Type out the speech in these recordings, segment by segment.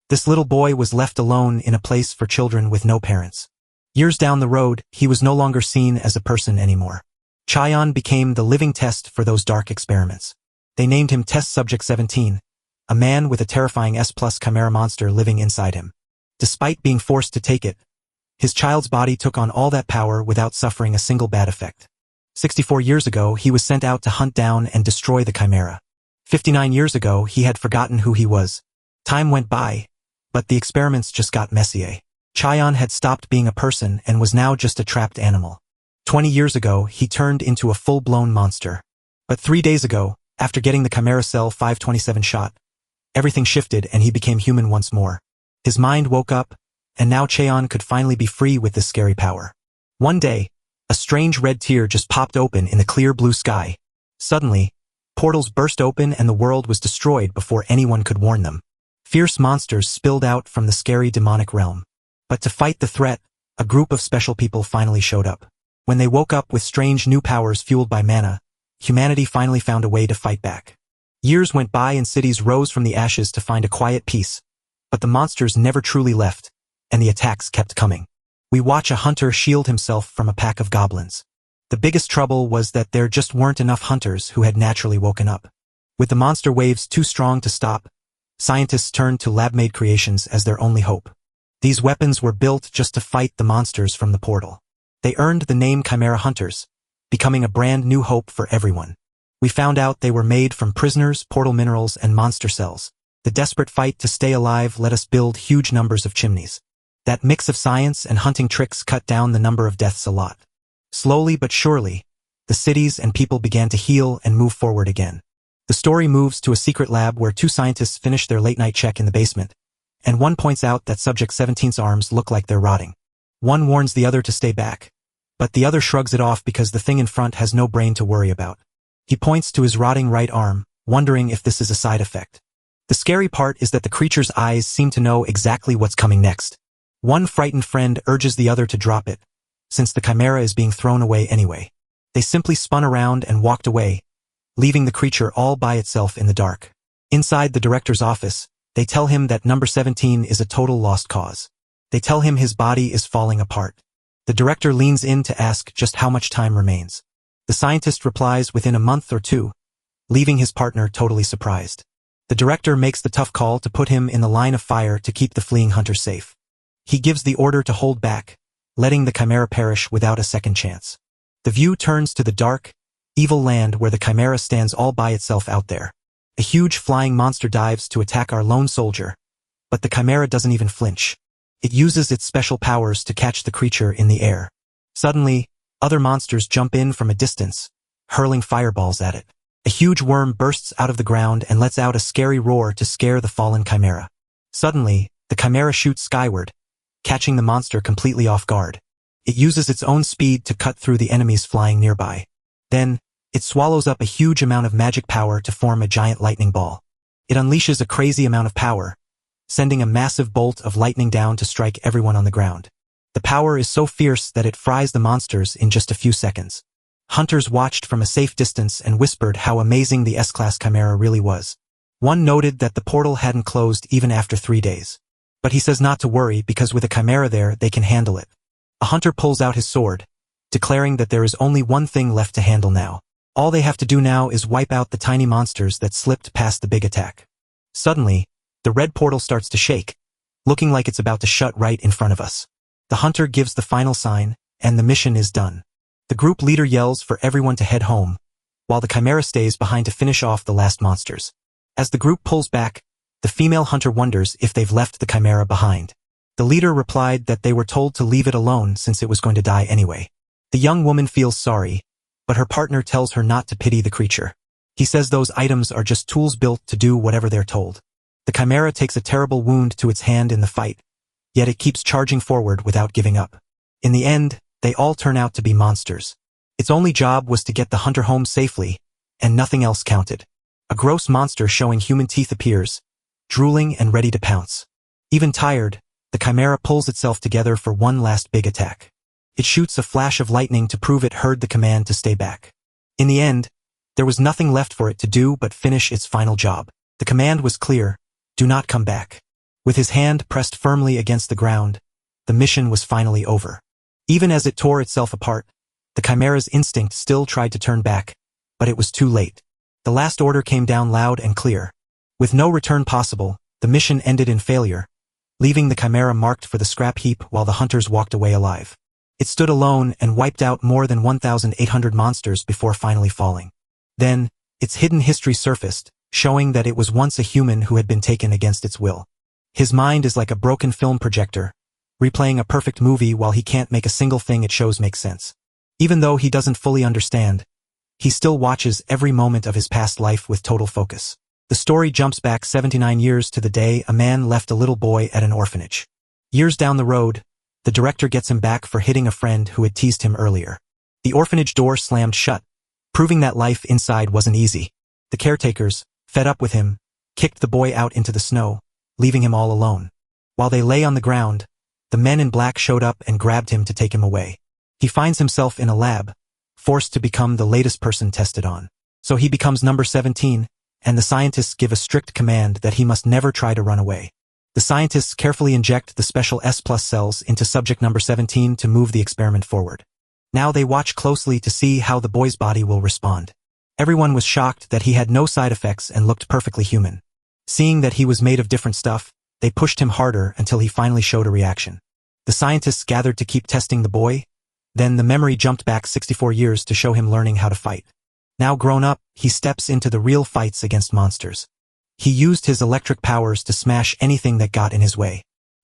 This little boy was left alone in a place for children with no parents. Years down the road, he was no longer seen as a person anymore. Chaeyeon became the living test for those dark experiments. They named him Test Subject 17, a man with a terrifying S+ chimera monster living inside him. Despite being forced to take it, his child's body took on all that power without suffering a single bad effect. 64 years ago, he was sent out to hunt down and destroy the chimera. 59 years ago, he had forgotten who he was. Time went by, but the experiments just got messy. Chaeyeon had stopped being a person and was now just a trapped animal. 20 years ago, he turned into a full-blown monster. But 3 days ago, after getting the Chimera Cell 527 shot, everything shifted and he became human once more. His mind woke up, and now Chaeyeon could finally be free with this scary power. One day, a strange red tear just popped open in the clear blue sky. Suddenly, portals burst open and the world was destroyed before anyone could warn them. Fierce monsters spilled out from the scary demonic realm. But to fight the threat, a group of special people finally showed up. When they woke up with strange new powers fueled by mana, humanity finally found a way to fight back. Years went by and cities rose from the ashes to find a quiet peace, but the monsters never truly left, and the attacks kept coming. We watch a hunter shield himself from a pack of goblins. The biggest trouble was that there just weren't enough hunters who had naturally woken up. With the monster waves too strong to stop, scientists turned to lab-made creations as their only hope. These weapons were built just to fight the monsters from the portal. They earned the name Chimera Hunters, becoming a brand new hope for everyone. We found out they were made from prisoners, portal minerals, and monster cells. The desperate fight to stay alive let us build huge numbers of chimneys. That mix of science and hunting tricks cut down the number of deaths a lot. Slowly but surely, the cities and people began to heal and move forward again. The story moves to a secret lab where two scientists finish their late-night check in the basement, and one points out that Subject 17's arms look like they're rotting. One warns the other to stay back, but the other shrugs it off because the thing in front has no brain to worry about. He points to his rotting right arm, wondering if this is a side effect. The scary part is that the creature's eyes seem to know exactly what's coming next. One frightened friend urges the other to drop it, since the chimera is being thrown away anyway. They simply spun around and walked away, leaving the creature all by itself in the dark. Inside the director's office, they tell him that number 17 is a total lost cause. They tell him his body is falling apart. The director leans in to ask just how much time remains. The scientist replies within a month or two, leaving his partner totally surprised. The director makes the tough call to put him in the line of fire to keep the fleeing hunter safe. He gives the order to hold back, letting the chimera perish without a second chance. The view turns to the dark, evil land where the chimera stands all by itself out there. A huge flying monster dives to attack our lone soldier, but the chimera doesn't even flinch. It uses its special powers to catch the creature in the air. Suddenly, other monsters jump in from a distance, hurling fireballs at it. A huge worm bursts out of the ground and lets out a scary roar to scare the fallen chimera. Suddenly, the chimera shoots skyward, catching the monster completely off guard. It uses its own speed to cut through the enemies flying nearby. Then, it swallows up a huge amount of magic power to form a giant lightning ball. It unleashes a crazy amount of power, sending a massive bolt of lightning down to strike everyone on the ground. The power is so fierce that it fries the monsters in just a few seconds. Hunters watched from a safe distance and whispered how amazing the S-Class Chimera really was. One noted that the portal hadn't closed even after 3 days. But he says not to worry because with a chimera there, they can handle it. A hunter pulls out his sword, declaring that there is only one thing left to handle now. All they have to do now is wipe out the tiny monsters that slipped past the big attack. Suddenly, the red portal starts to shake, looking like it's about to shut right in front of us. The hunter gives the final sign, and the mission is done. The group leader yells for everyone to head home, while the chimera stays behind to finish off the last monsters. As the group pulls back, the female hunter wonders if they've left the chimera behind. The leader replied that they were told to leave it alone since it was going to die anyway. The young woman feels sorry, but her partner tells her not to pity the creature. He says those items are just tools built to do whatever they're told. The chimera takes a terrible wound to its hand in the fight, yet it keeps charging forward without giving up. In the end, they all turn out to be monsters. Its only job was to get the hunter home safely, and nothing else counted. A gross monster showing human teeth appears, drooling and ready to pounce. Even tired, the chimera pulls itself together for one last big attack. It shoots a flash of lightning to prove it heard the command to stay back. In the end, there was nothing left for it to do but finish its final job. The command was clear: do not come back. With his hand pressed firmly against the ground, the mission was finally over. Even as it tore itself apart, the Chimera's instinct still tried to turn back, but it was too late. The last order came down loud and clear. With no return possible, the mission ended in failure, leaving the Chimera marked for the scrap heap while the hunters walked away alive. It stood alone and wiped out more than 1,800 monsters before finally falling. Then, its hidden history surfaced, showing that it was once a human who had been taken against its will. His mind is like a broken film projector, replaying a perfect movie while he can't make a single thing it shows make sense. Even though he doesn't fully understand, he still watches every moment of his past life with total focus. The story jumps back 79 years to the day a man left a little boy at an orphanage. Years down the road, the director gets him back for hitting a friend who had teased him earlier. The orphanage door slammed shut, proving that life inside wasn't easy. The caretakers, fed up with him, kicked the boy out into the snow, leaving him all alone. While they lay on the ground, the men in black showed up and grabbed him to take him away. He finds himself in a lab, forced to become the latest person tested on. So he becomes number 17, and the scientists give a strict command that he must never try to run away. The scientists carefully inject the special S+ cells into subject number 17 to move the experiment forward. Now they watch closely to see how the boy's body will respond. Everyone was shocked that he had no side effects and looked perfectly human. Seeing that he was made of different stuff, they pushed him harder until he finally showed a reaction. The scientists gathered to keep testing the boy. Then the memory jumped back 64 years to show him learning how to fight. Now grown up, he steps into the real fights against monsters. He used his electric powers to smash anything that got in his way.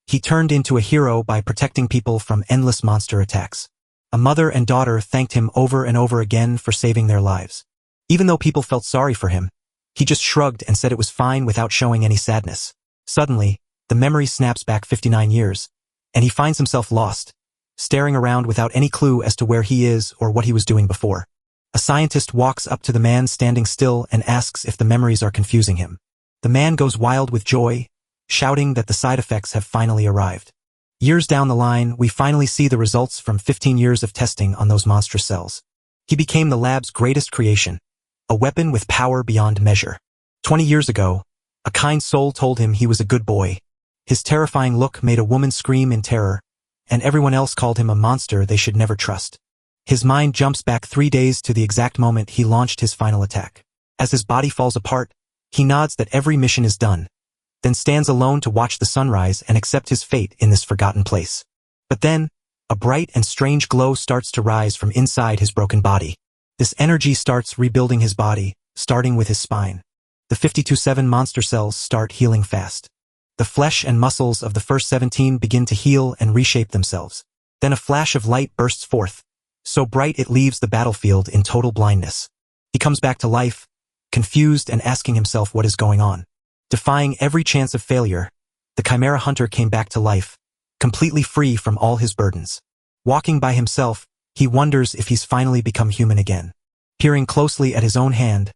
He turned into a hero by protecting people from endless monster attacks. A mother and daughter thanked him over and over again for saving their lives. Even though people felt sorry for him, he just shrugged and said it was fine without showing any sadness. Suddenly, the memory snaps back 59 years, and he finds himself lost, staring around without any clue as to where he is or what he was doing before. A scientist walks up to the man standing still and asks if the memories are confusing him. The man goes wild with joy, shouting that the side effects have finally arrived. Years down the line, we finally see the results from 15 years of testing on those monstrous cells. He became the lab's greatest creation, a weapon with power beyond measure. 20 years ago, a kind soul told him he was a good boy. His terrifying look made a woman scream in terror, and everyone else called him a monster they should never trust. His mind jumps back 3 days to the exact moment he launched his final attack. As his body falls apart, he nods that every mission is done, then stands alone to watch the sunrise and accept his fate in this forgotten place. But then, a bright and strange glow starts to rise from inside his broken body. This energy starts rebuilding his body, starting with his spine. The 52-7 monster cells start healing fast. The flesh and muscles of the first 17 begin to heal and reshape themselves. Then a flash of light bursts forth, so bright it leaves the battlefield in total blindness. He comes back to life, confused and asking himself what is going on. Defying every chance of failure, the Chimera hunter came back to life, completely free from all his burdens. Walking by himself, he wonders if he's finally become human again. Peering closely at his own hand,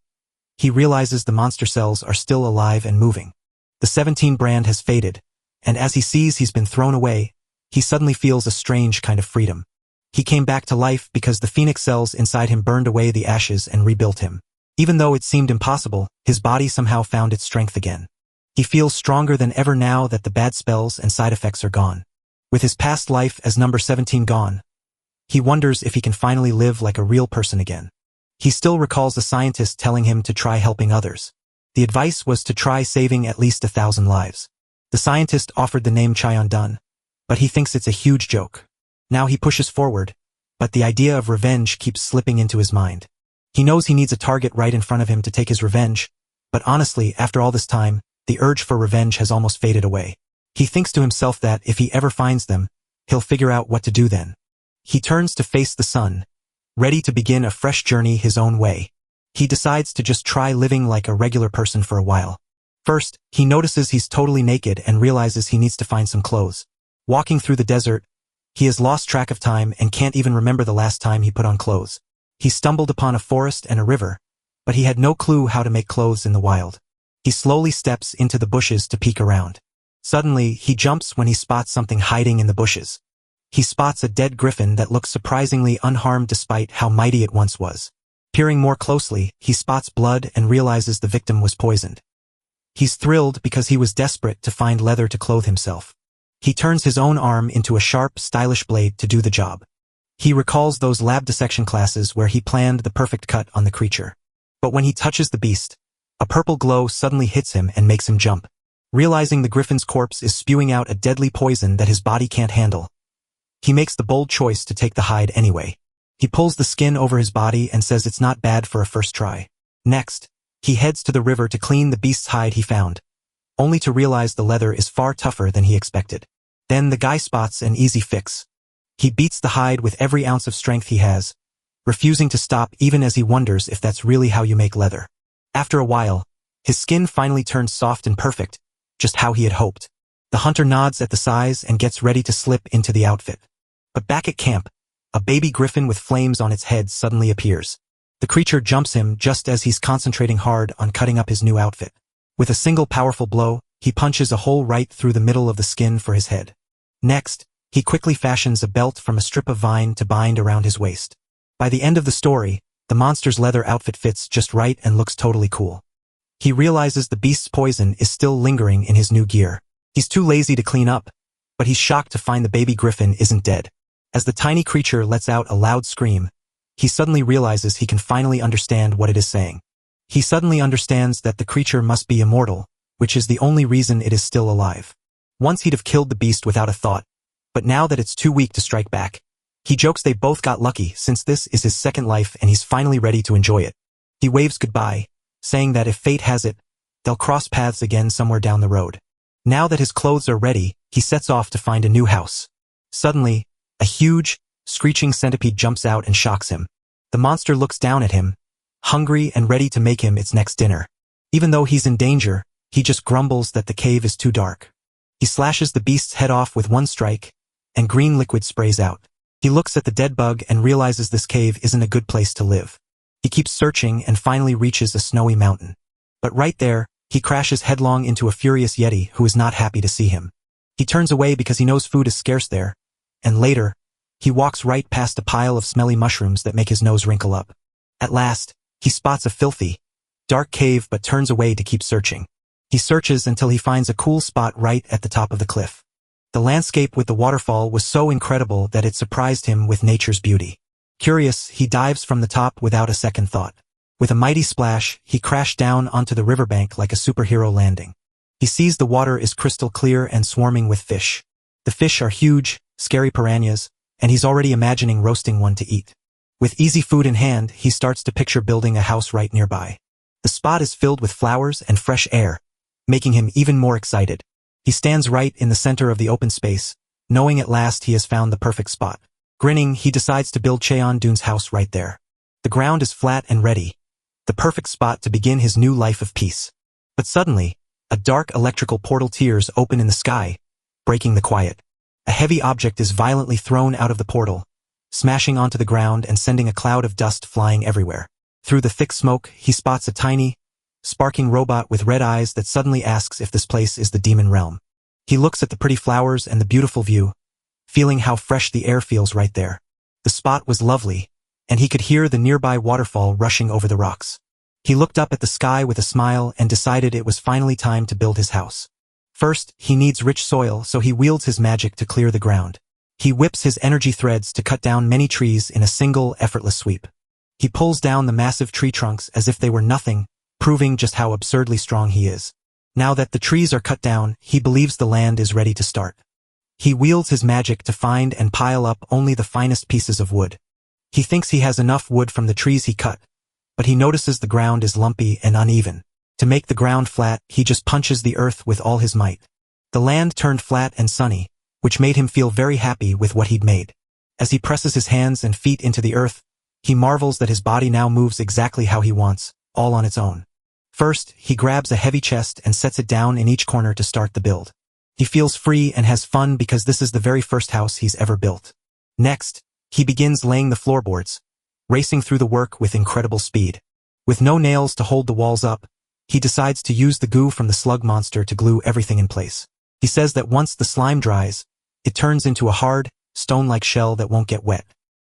he realizes the monster cells are still alive and moving. The 17 brand has faded, and as he sees he's been thrown away, he suddenly feels a strange kind of freedom. He came back to life because the phoenix cells inside him burned away the ashes and rebuilt him. Even though it seemed impossible, his body somehow found its strength again. He feels stronger than ever now that the bad spells and side effects are gone. With his past life as number 17 gone, he wonders if he can finally live like a real person again. He still recalls the scientist telling him to try helping others. The advice was to try saving at least 1,000 lives. The scientist offered the name Cheon-dun, but he thinks it's a huge joke. Now he pushes forward, but the idea of revenge keeps slipping into his mind. He knows he needs a target right in front of him to take his revenge, but honestly, after all this time, the urge for revenge has almost faded away. He thinks to himself that if he ever finds them, he'll figure out what to do then. He turns to face the sun, ready to begin a fresh journey his own way. He decides to just try living like a regular person for a while. First, he notices he's totally naked and realizes he needs to find some clothes. Walking through the desert, he has lost track of time and can't even remember the last time he put on clothes. He stumbled upon a forest and a river, but he had no clue how to make clothes in the wild. He slowly steps into the bushes to peek around. Suddenly, he jumps when he spots something hiding in the bushes. He spots a dead griffin that looks surprisingly unharmed despite how mighty it once was. Peering more closely, he spots blood and realizes the victim was poisoned. He's thrilled because he was desperate to find leather to clothe himself. He turns his own arm into a sharp, stylish blade to do the job. He recalls those lab dissection classes where he planned the perfect cut on the creature. But when he touches the beast, a purple glow suddenly hits him and makes him jump. Realizing the griffin's corpse is spewing out a deadly poison that his body can't handle, he makes the bold choice to take the hide anyway. He pulls the skin over his body and says it's not bad for a first try. Next, he heads to the river to clean the beast's hide he found, only to realize the leather is far tougher than he expected. Then the guy spots an easy fix. He beats the hide with every ounce of strength he has, refusing to stop even as he wonders if that's really how you make leather. After a while, his skin finally turns soft and perfect, just how he had hoped. The hunter nods at the size and gets ready to slip into the outfit. But back at camp, a baby griffin with flames on its head suddenly appears. The creature jumps him just as he's concentrating hard on cutting up his new outfit. With a single powerful blow, he punches a hole right through the middle of the skin for his head. Next, he quickly fashions a belt from a strip of vine to bind around his waist. By the end of the story, the monster's leather outfit fits just right and looks totally cool. He realizes the beast's poison is still lingering in his new gear. He's too lazy to clean up, but he's shocked to find the baby griffin isn't dead. As the tiny creature lets out a loud scream, he suddenly realizes he can finally understand what it is saying. He suddenly understands that the creature must be immortal, which is the only reason it is still alive. Once he'd have killed the beast without a thought, but now that it's too weak to strike back, he jokes they both got lucky since this is his second life and he's finally ready to enjoy it. He waves goodbye, saying that if fate has it, they'll cross paths again somewhere down the road. Now that his clothes are ready, he sets off to find a new house. Suddenly, a huge, screeching centipede jumps out and shocks him. The monster looks down at him, hungry and ready to make him its next dinner. Even though he's in danger, he just grumbles that the cave is too dark. He slashes the beast's head off with one strike, and green liquid sprays out. He looks at the dead bug and realizes this cave isn't a good place to live. He keeps searching and finally reaches a snowy mountain. But right there, he crashes headlong into a furious yeti who is not happy to see him. He turns away because he knows food is scarce there, and later, he walks right past a pile of smelly mushrooms that make his nose wrinkle up. At last, he spots a filthy, dark cave but turns away to keep searching. He searches until he finds a cool spot right at the top of the cliff. The landscape with the waterfall was so incredible that it surprised him with nature's beauty. Curious, he dives from the top without a second thought. With a mighty splash, he crashed down onto the riverbank like a superhero landing. He sees the water is crystal clear and swarming with fish. The fish are huge, scary piranhas, and he's already imagining roasting one to eat. With easy food in hand, he starts to picture building a house right nearby. The spot is filled with flowers and fresh air, making him even more excited. He stands right in the center of the open space, knowing at last he has found the perfect spot. Grinning, he decides to build Cheon-Dun's house right there. The ground is flat and ready, the perfect spot to begin his new life of peace. But suddenly, a dark electrical portal tears open in the sky, breaking the quiet. A heavy object is violently thrown out of the portal, smashing onto the ground and sending a cloud of dust flying everywhere. Through the thick smoke, he spots a tiny, sparking robot with red eyes that suddenly asks if this place is the demon realm. He looks at the pretty flowers and the beautiful view, feeling how fresh the air feels right there. The spot was lovely, and he could hear the nearby waterfall rushing over the rocks. He looked up at the sky with a smile and decided it was finally time to build his house. First, he needs rich soil, so he wields his magic to clear the ground. He whips his energy threads to cut down many trees in a single, effortless sweep. He pulls down the massive tree trunks as if they were nothing, proving just how absurdly strong he is. Now that the trees are cut down, he believes the land is ready to start. He wields his magic to find and pile up only the finest pieces of wood. He thinks he has enough wood from the trees he cut, but he notices the ground is lumpy and uneven. To make the ground flat, he just punches the earth with all his might. The land turned flat and sunny, which made him feel very happy with what he'd made. As he presses his hands and feet into the earth, he marvels that his body now moves exactly how he wants, all on its own. First, he grabs a heavy chest and sets it down in each corner to start the build. He feels free and has fun because this is the very first house he's ever built. Next, he begins laying the floorboards, racing through the work with incredible speed. With no nails to hold the walls up, he decides to use the goo from the slug monster to glue everything in place. He says that once the slime dries, it turns into a hard, stone-like shell that won't get wet.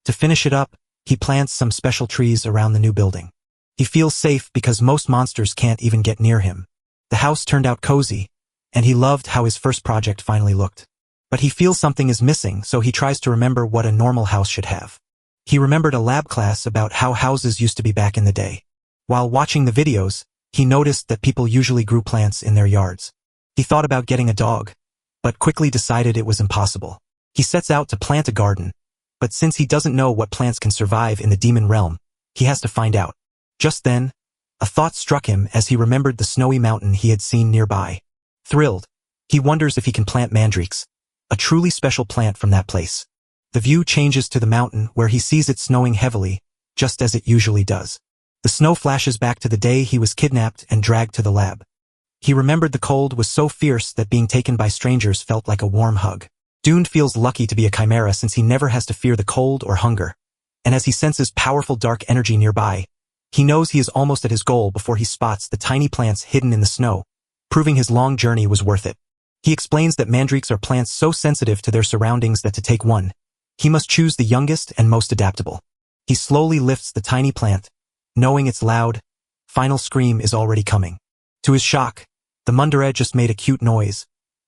To finish it up, he plants some special trees around the new building. He feels safe because most monsters can't even get near him. The house turned out cozy, and he loved how his first project finally looked. But he feels something is missing, so he tries to remember what a normal house should have. He remembered a lab class about how houses used to be back in the day. While watching the videos, he noticed that people usually grew plants in their yards. He thought about getting a dog, but quickly decided it was impossible. He sets out to plant a garden, but since he doesn't know what plants can survive in the demon realm, he has to find out. Just then, a thought struck him as he remembered the snowy mountain he had seen nearby. Thrilled, he wonders if he can plant mandrakes, a truly special plant from that place. The view changes to the mountain where he sees it snowing heavily, just as it usually does. The snow flashes back to the day he was kidnapped and dragged to the lab. He remembered the cold was so fierce that being taken by strangers felt like a warm hug. Dune feels lucky to be a chimera since he never has to fear the cold or hunger. And as he senses powerful dark energy nearby, he knows he is almost at his goal before he spots the tiny plants hidden in the snow, proving his long journey was worth it. He explains that mandrakes are plants so sensitive to their surroundings that to take one, he must choose the youngest and most adaptable. He slowly lifts the tiny plant, knowing its loud, final scream is already coming. To his shock, the Mundere just made a cute noise,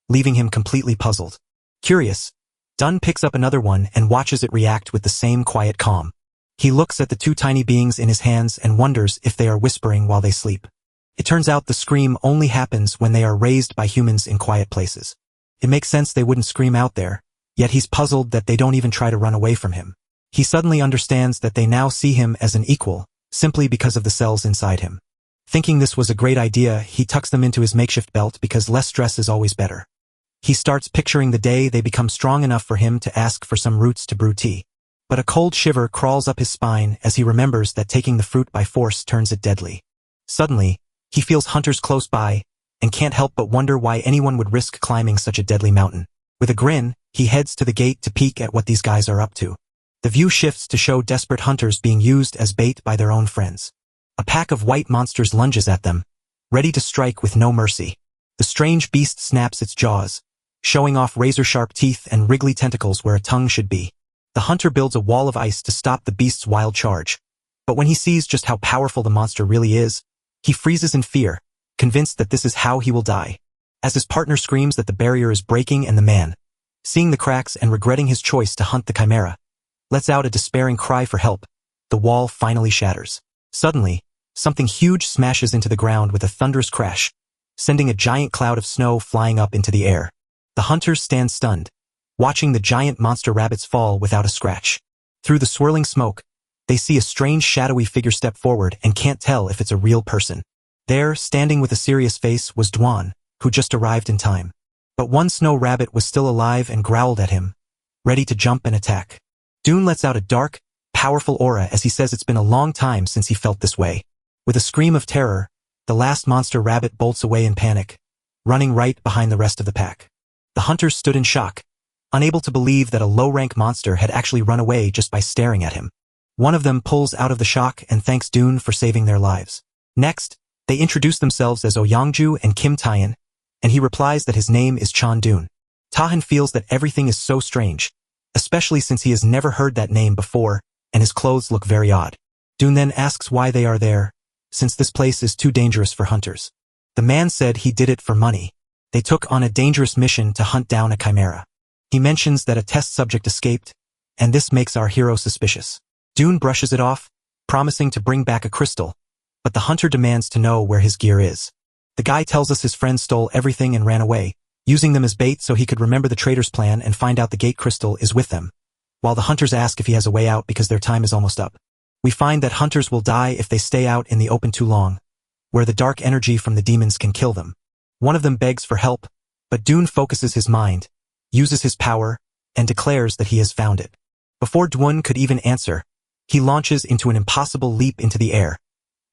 leaving him completely puzzled. Curious, Dun picks up another one and watches it react with the same quiet calm. He looks at the two tiny beings in his hands and wonders if they are whispering while they sleep. It turns out the scream only happens when they are raised by humans in quiet places. It makes sense they wouldn't scream out there, yet he's puzzled that they don't even try to run away from him. He suddenly understands that they now see him as an equal, simply because of the cells inside him. Thinking this was a great idea, he tucks them into his makeshift belt because less stress is always better. He starts picturing the day they become strong enough for him to ask for some roots to brew tea. But a cold shiver crawls up his spine as he remembers that taking the fruit by force turns it deadly. Suddenly, he feels hunters close by, and can't help but wonder why anyone would risk climbing such a deadly mountain. With a grin, he heads to the gate to peek at what these guys are up to. The view shifts to show desperate hunters being used as bait by their own friends. A pack of white monsters lunges at them, ready to strike with no mercy. The strange beast snaps its jaws, showing off razor-sharp teeth and wriggly tentacles where a tongue should be. The hunter builds a wall of ice to stop the beast's wild charge. But when he sees just how powerful the monster really is, he freezes in fear, convinced that this is how he will die. As his partner screams that the barrier is breaking and the man, seeing the cracks and regretting his choice to hunt the chimera, lets out a despairing cry for help, the wall finally shatters. Suddenly, something huge smashes into the ground with a thunderous crash, sending a giant cloud of snow flying up into the air. The hunters stand stunned, watching the giant monster rabbits fall without a scratch. Through the swirling smoke, they see a strange shadowy figure step forward and can't tell if it's a real person. There, standing with a serious face, was Dwan, who just arrived in time. But one snow rabbit was still alive and growled at him, ready to jump and attack. Dune lets out a dark, powerful aura as he says it's been a long time since he felt this way. With a scream of terror, the last monster rabbit bolts away in panic, running right behind the rest of the pack. The hunters stood in shock, unable to believe that a low-rank monster had actually run away just by staring at him. One of them pulls out of the shock and thanks Dune for saving their lives. Next, they introduce themselves as Oyangju and Kim Taehan, and he replies that his name is Chan Dune. Taehan feels that everything is so strange, especially since he has never heard that name before, and his clothes look very odd. Dune then asks why they are there, since this place is too dangerous for hunters. The man said he did it for money. They took on a dangerous mission to hunt down a chimera. He mentions that a test subject escaped, and this makes our hero suspicious. Dune brushes it off, promising to bring back a crystal, but the hunter demands to know where his gear is. The guy tells us his friend stole everything and ran away, using them as bait so he could remember the trader's plan and find out the gate crystal is with them, while the hunters ask if he has a way out because their time is almost up. We find that hunters will die if they stay out in the open too long, where the dark energy from the demons can kill them. One of them begs for help, but Dune focuses his mind, uses his power, and declares that he has found it. Before Dune could even answer, he launches into an impossible leap into the air,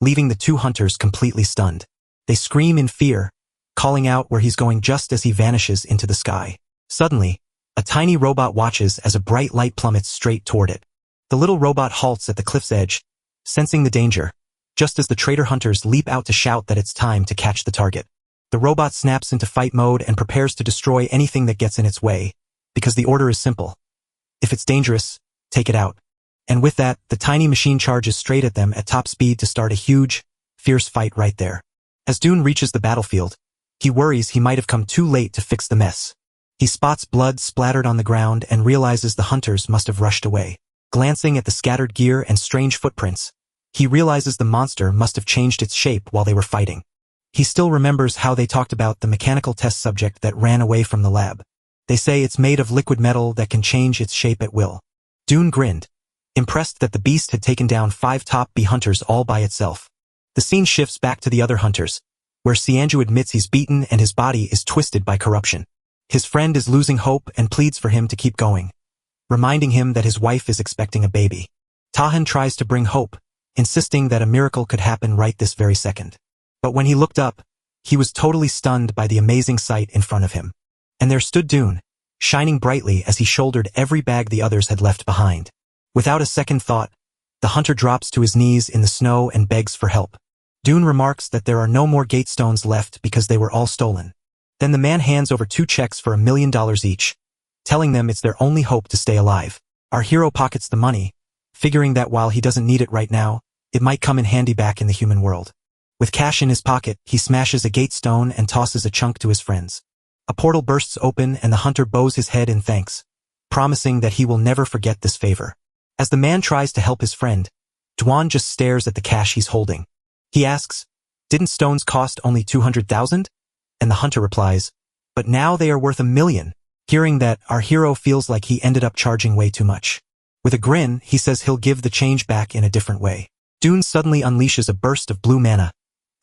leaving the two hunters completely stunned. They scream in fear, calling out where he's going just as he vanishes into the sky. Suddenly, a tiny robot watches as a bright light plummets straight toward it. The little robot halts at the cliff's edge, sensing the danger, just as the traitor hunters leap out to shout that it's time to catch the target. The robot snaps into fight mode and prepares to destroy anything that gets in its way, because the order is simple. If it's dangerous, take it out. And with that, the tiny machine charges straight at them at top speed to start a huge, fierce fight right there. As Dune reaches the battlefield, He worries he might have come too late to fix the mess. He spots blood splattered on the ground and realizes the hunters must have rushed away. Glancing at the scattered gear and strange footprints, he realizes the monster must have changed its shape while they were fighting. He still remembers how they talked about the mechanical test subject that ran away from the lab. They say it's made of liquid metal that can change its shape at will. Dune grinned, impressed that the beast had taken down 5 top B hunters all by itself. The scene shifts back to the other hunters, where Sianju admits he's beaten and his body is twisted by corruption. His friend is losing hope and pleads for him to keep going, reminding him that his wife is expecting a baby. Tahan tries to bring hope, insisting that a miracle could happen right this very second. But when he looked up, he was totally stunned by the amazing sight in front of him. And there stood Dune, shining brightly as he shouldered every bag the others had left behind. Without a second thought, the hunter drops to his knees in the snow and begs for help. Dune remarks that there are no more gate stones left because they were all stolen. Then the man hands over 2 checks for $1 million each, telling them it's their only hope to stay alive. Our hero pockets the money, figuring that while he doesn't need it right now, it might come in handy back in the human world. With cash in his pocket, he smashes a gate stone and tosses a chunk to his friends. A portal bursts open and the hunter bows his head in thanks, promising that he will never forget this favor. As the man tries to help his friend, Duan just stares at the cash he's holding. He asks, "Didn't stones cost only 200,000? And the hunter replies, "But now they are worth $1 million. Hearing that, our hero feels like he ended up charging way too much. With a grin, he says he'll give the change back in a different way. Dune suddenly unleashes a burst of blue mana,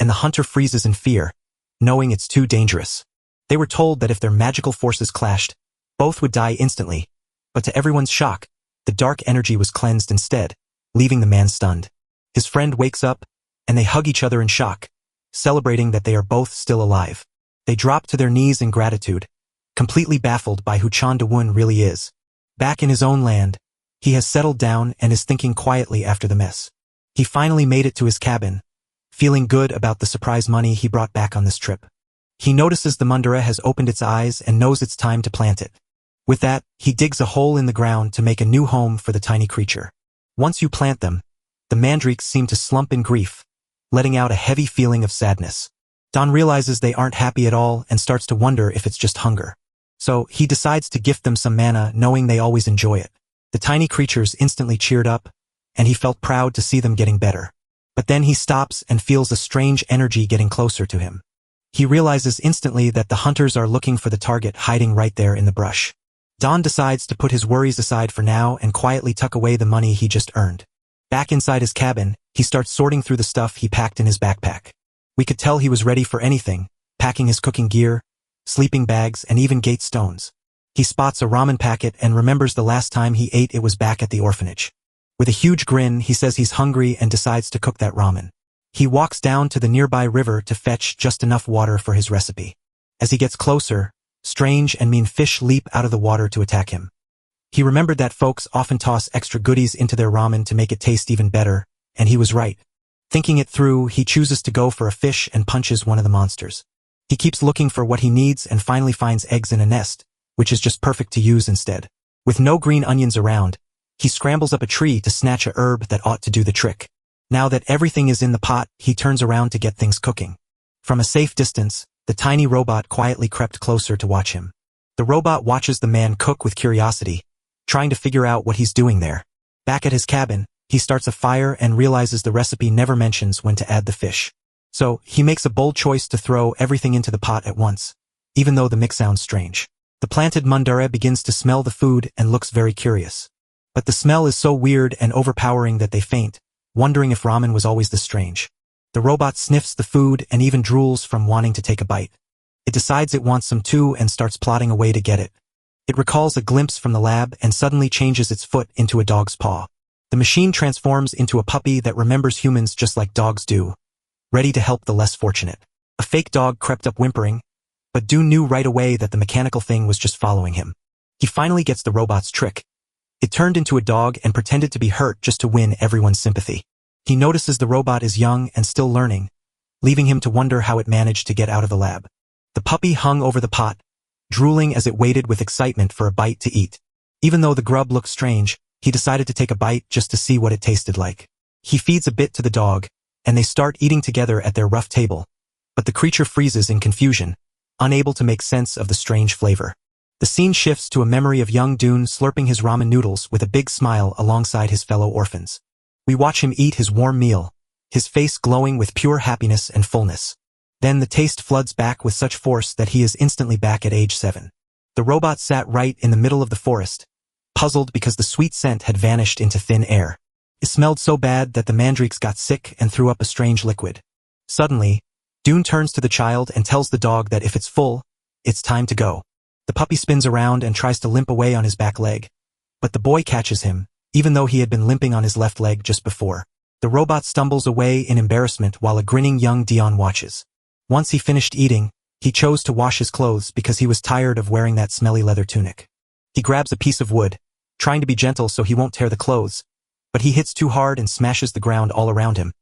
and the hunter freezes in fear, knowing it's too dangerous. They were told that if their magical forces clashed, both would die instantly, but to everyone's shock, the dark energy was cleansed instead, leaving the man stunned. His friend wakes up, and they hug each other in shock, celebrating that they are both still alive. They drop to their knees in gratitude, completely baffled by who Chan Da-won really is. Back in his own land, he has settled down and is thinking quietly after the mess. He finally made it to his cabin, feeling good about the surprise money he brought back on this trip. He notices the Mundara has opened its eyes and knows it's time to plant it. With that, he digs a hole in the ground to make a new home for the tiny creature. Once you plant them, the mandrakes seem to slump in grief, letting out a heavy feeling of sadness. Don realizes they aren't happy at all and starts to wonder if it's just hunger. So, he decides to gift them some mana, knowing they always enjoy it. The tiny creatures instantly cheered up, and he felt proud to see them getting better. But then he stops and feels a strange energy getting closer to him. He realizes instantly that the hunters are looking for the target hiding right there in the brush. Don decides to put his worries aside for now and quietly tuck away the money he just earned. Back inside his cabin, he starts sorting through the stuff he packed in his backpack. We could tell he was ready for anything, packing his cooking gear, sleeping bags, and even gate stones. He spots a ramen packet and remembers the last time he ate it was back at the orphanage. With a huge grin, he says he's hungry and decides to cook that ramen. He walks down to the nearby river to fetch just enough water for his recipe. As he gets closer, strange and mean fish leap out of the water to attack him. He remembered that folks often toss extra goodies into their ramen to make it taste even better, and he was right. Thinking it through, he chooses to go for a fish and punches one of the monsters. He keeps looking for what he needs and finally finds eggs in a nest, which is just perfect to use instead. With no green onions around, he scrambles up a tree to snatch a herb that ought to do the trick. Now that everything is in the pot, he turns around to get things cooking. From a safe distance, the tiny robot quietly crept closer to watch him. The robot watches the man cook with curiosity, trying to figure out what he's doing there. Back at his cabin, he starts a fire and realizes the recipe never mentions when to add the fish. So, he makes a bold choice to throw everything into the pot at once, even though the mix sounds strange. The planted Mundara begins to smell the food and looks very curious. But the smell is so weird and overpowering that they faint, wondering if ramen was always this strange. The robot sniffs the food and even drools from wanting to take a bite. It decides it wants some too and starts plotting a way to get it. It recalls a glimpse from the lab and suddenly changes its foot into a dog's paw. The machine transforms into a puppy that remembers humans just like dogs do, ready to help the less fortunate. A fake dog crept up whimpering, but Dune knew right away that the mechanical thing was just following him. He finally gets the robot's trick. It turned into a dog and pretended to be hurt just to win everyone's sympathy. He notices the robot is young and still learning, leaving him to wonder how it managed to get out of the lab. The puppy hung over the pot, drooling as it waited with excitement for a bite to eat. Even though the grub looked strange, he decided to take a bite just to see what it tasted like. He feeds a bit to the dog, and they start eating together at their rough table. But the creature freezes in confusion, unable to make sense of the strange flavor. The scene shifts to a memory of young Dune slurping his ramen noodles with a big smile alongside his fellow orphans. We watch him eat his warm meal, his face glowing with pure happiness and fullness. Then the taste floods back with such force that he is instantly back at age 7. The robot sat right in the middle of the forest, puzzled because the sweet scent had vanished into thin air. It smelled so bad that the mandrakes got sick and threw up a strange liquid. Suddenly, Dune turns to the child and tells the dog that if it's full, it's time to go. The puppy spins around and tries to limp away on his back leg, but the boy catches him, even though he had been limping on his left leg just before. The robot stumbles away in embarrassment while a grinning young Dion watches. Once he finished eating, he chose to wash his clothes because he was tired of wearing that smelly leather tunic. He grabs a piece of wood, trying to be gentle so he won't tear the clothes, but he hits too hard and smashes the ground all around him,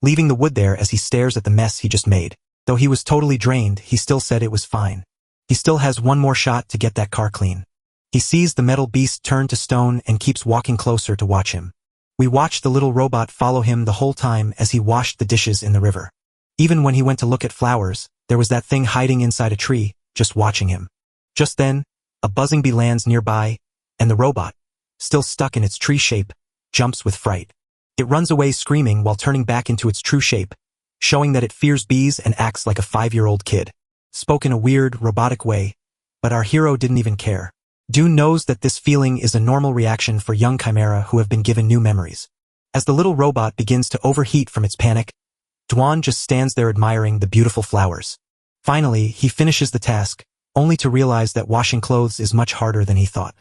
leaving the wood there as he stares at the mess he just made. Though he was totally drained, he still said it was fine. He still has one more shot to get that car clean. He sees the metal beast turn to stone and keeps walking closer to watch him. We watch the little robot follow him the whole time as he washed the dishes in the river. Even when he went to look at flowers, there was that thing hiding inside a tree, just watching him. Just then, a buzzing bee lands nearby, and the robot, still stuck in its tree shape, jumps with fright. It runs away screaming while turning back into its true shape, showing that it fears bees and acts like a 5-year-old kid. Spoke in a weird, robotic way, but our hero didn't even care. Dune knows that this feeling is a normal reaction for young chimera who have been given new memories. As the little robot begins to overheat from its panic, Dwan just stands there admiring the beautiful flowers. Finally, he finishes the task, only to realize that washing clothes is much harder than he thought.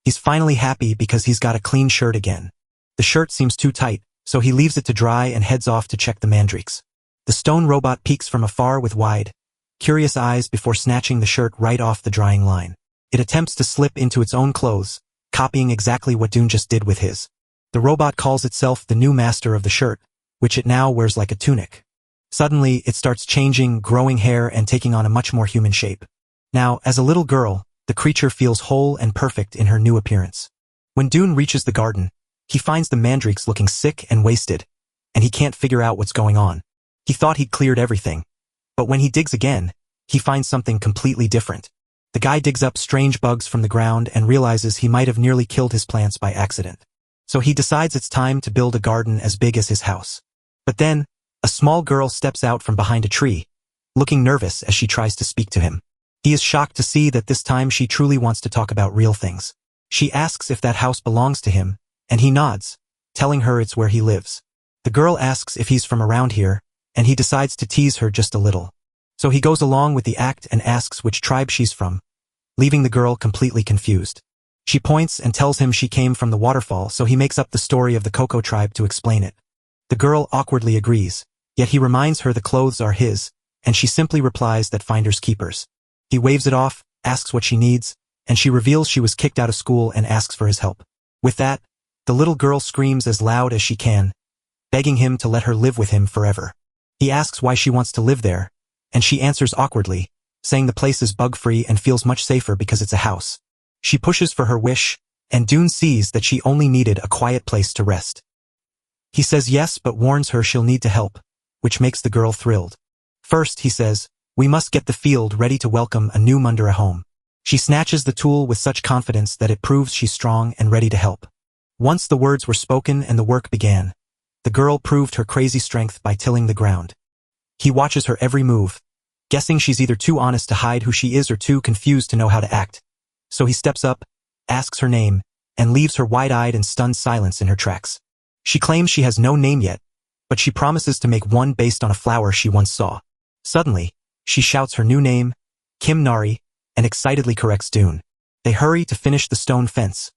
He's finally happy because he's got a clean shirt again. The shirt seems too tight, so he leaves it to dry and heads off to check the mandrakes. The stone robot peeks from afar with wide, curious eyes before snatching the shirt right off the drying line. It attempts to slip into its own clothes, copying exactly what Dune just did with his. The robot calls itself the new master of the shirt, which it now wears like a tunic. Suddenly, it starts changing, growing hair and taking on a much more human shape. Now, as a little girl, the creature feels whole and perfect in her new appearance. When Dune reaches the garden, he finds the mandrakes looking sick and wasted, and he can't figure out what's going on. He thought he'd cleared everything, but when he digs again, he finds something completely different. The guy digs up strange bugs from the ground and realizes he might have nearly killed his plants by accident. So he decides it's time to build a garden as big as his house. But then, a small girl steps out from behind a tree, looking nervous as she tries to speak to him. He is shocked to see that this time she truly wants to talk about real things. She asks if that house belongs to him, and he nods, telling her it's where he lives. The girl asks if he's from around here, and he decides to tease her just a little. So he goes along with the act and asks which tribe she's from, leaving the girl completely confused. She points and tells him she came from the waterfall, so he makes up the story of the Coco tribe to explain it. The girl awkwardly agrees, yet he reminds her the clothes are his, and she simply replies that finders keepers. He waves it off, asks what she needs, and she reveals she was kicked out of school and asks for his help. With that, the little girl screams as loud as she can, begging him to let her live with him forever. He asks why she wants to live there, and she answers awkwardly, saying the place is bug-free and feels much safer because it's a house. She pushes for her wish, and Dune sees that she only needed a quiet place to rest. He says yes but warns her she'll need to help, which makes the girl thrilled. First, he says, we must get the field ready to welcome a new Mundara home. She snatches the tool with such confidence that it proves she's strong and ready to help. Once the words were spoken and the work began, the girl proved her crazy strength by tilling the ground. He watches her every move, guessing she's either too honest to hide who she is or too confused to know how to act. So he steps up, asks her name, and leaves her wide-eyed and stunned silence in her tracks. She claims she has no name yet, but she promises to make one based on a flower she once saw. Suddenly, she shouts her new name, Kim Nari, and excitedly corrects Dune. They hurry to finish the stone fence,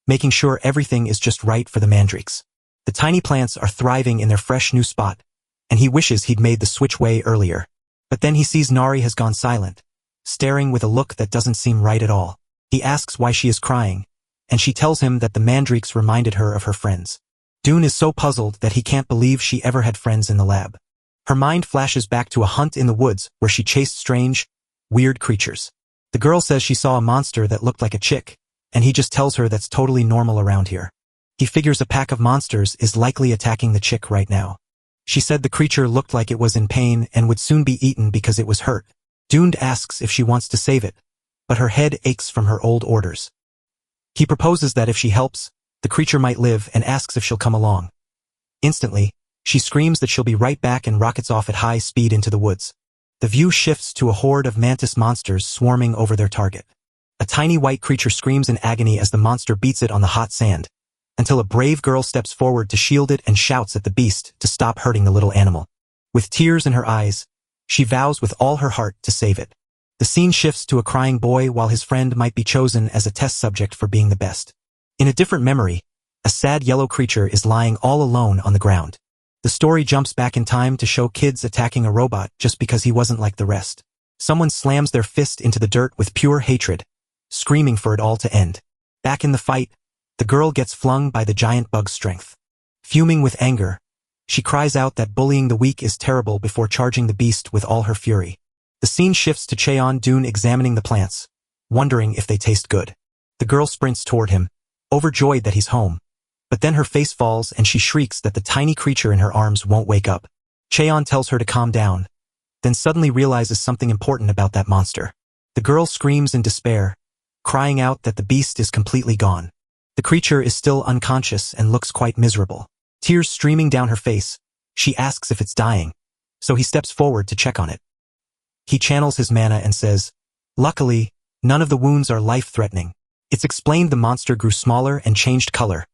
making sure everything is just right for the mandrakes. The tiny plants are thriving in their fresh new spot, and he wishes he'd made the switch way earlier. But then he sees Nari has gone silent, staring with a look that doesn't seem right at all. He asks why she is crying, and she tells him that the mandrakes reminded her of her friends. Dune is so puzzled that he can't believe she ever had friends in the lab. Her mind flashes back to a hunt in the woods where she chased strange, weird creatures. The girl says she saw a monster that looked like a chick, and he just tells her that's totally normal around here. He figures a pack of monsters is likely attacking the chick right now. She said the creature looked like it was in pain and would soon be eaten because it was hurt. Dune asks if she wants to save it, but her head aches from her old orders. He proposes that if she helps, the creature might live and asks if she'll come along. Instantly, she screams that she'll be right back and rockets off at high speed into the woods. The view shifts to a horde of mantis monsters swarming over their target. A tiny white creature screams in agony as the monster beats it on the hot sand, until a brave girl steps forward to shield it and shouts at the beast to stop hurting the little animal. With tears in her eyes, she vows with all her heart to save it. The scene shifts to a crying boy while his friend might be chosen as a test subject for being the best. In a different memory, a sad yellow creature is lying all alone on the ground. The story jumps back in time to show kids attacking a robot just because he wasn't like the rest. Someone slams their fist into the dirt with pure hatred, screaming for it all to end. Back in the fight, the girl gets flung by the giant bug's strength. Fuming with anger, she cries out that bullying the weak is terrible before charging the beast with all her fury. The scene shifts to Cheon-dun examining the plants, wondering if they taste good. The girl sprints toward him, overjoyed that he's home. But then her face falls and she shrieks that the tiny creature in her arms won't wake up. Cheon tells her to calm down, then suddenly realizes something important about that monster. The girl screams in despair, crying out that the beast is completely gone. The creature is still unconscious and looks quite miserable. Tears streaming down her face, she asks if it's dying, so he steps forward to check on it. He channels his mana and says, "Luckily, none of the wounds are life-threatening." It's explained the monster grew smaller and changed color,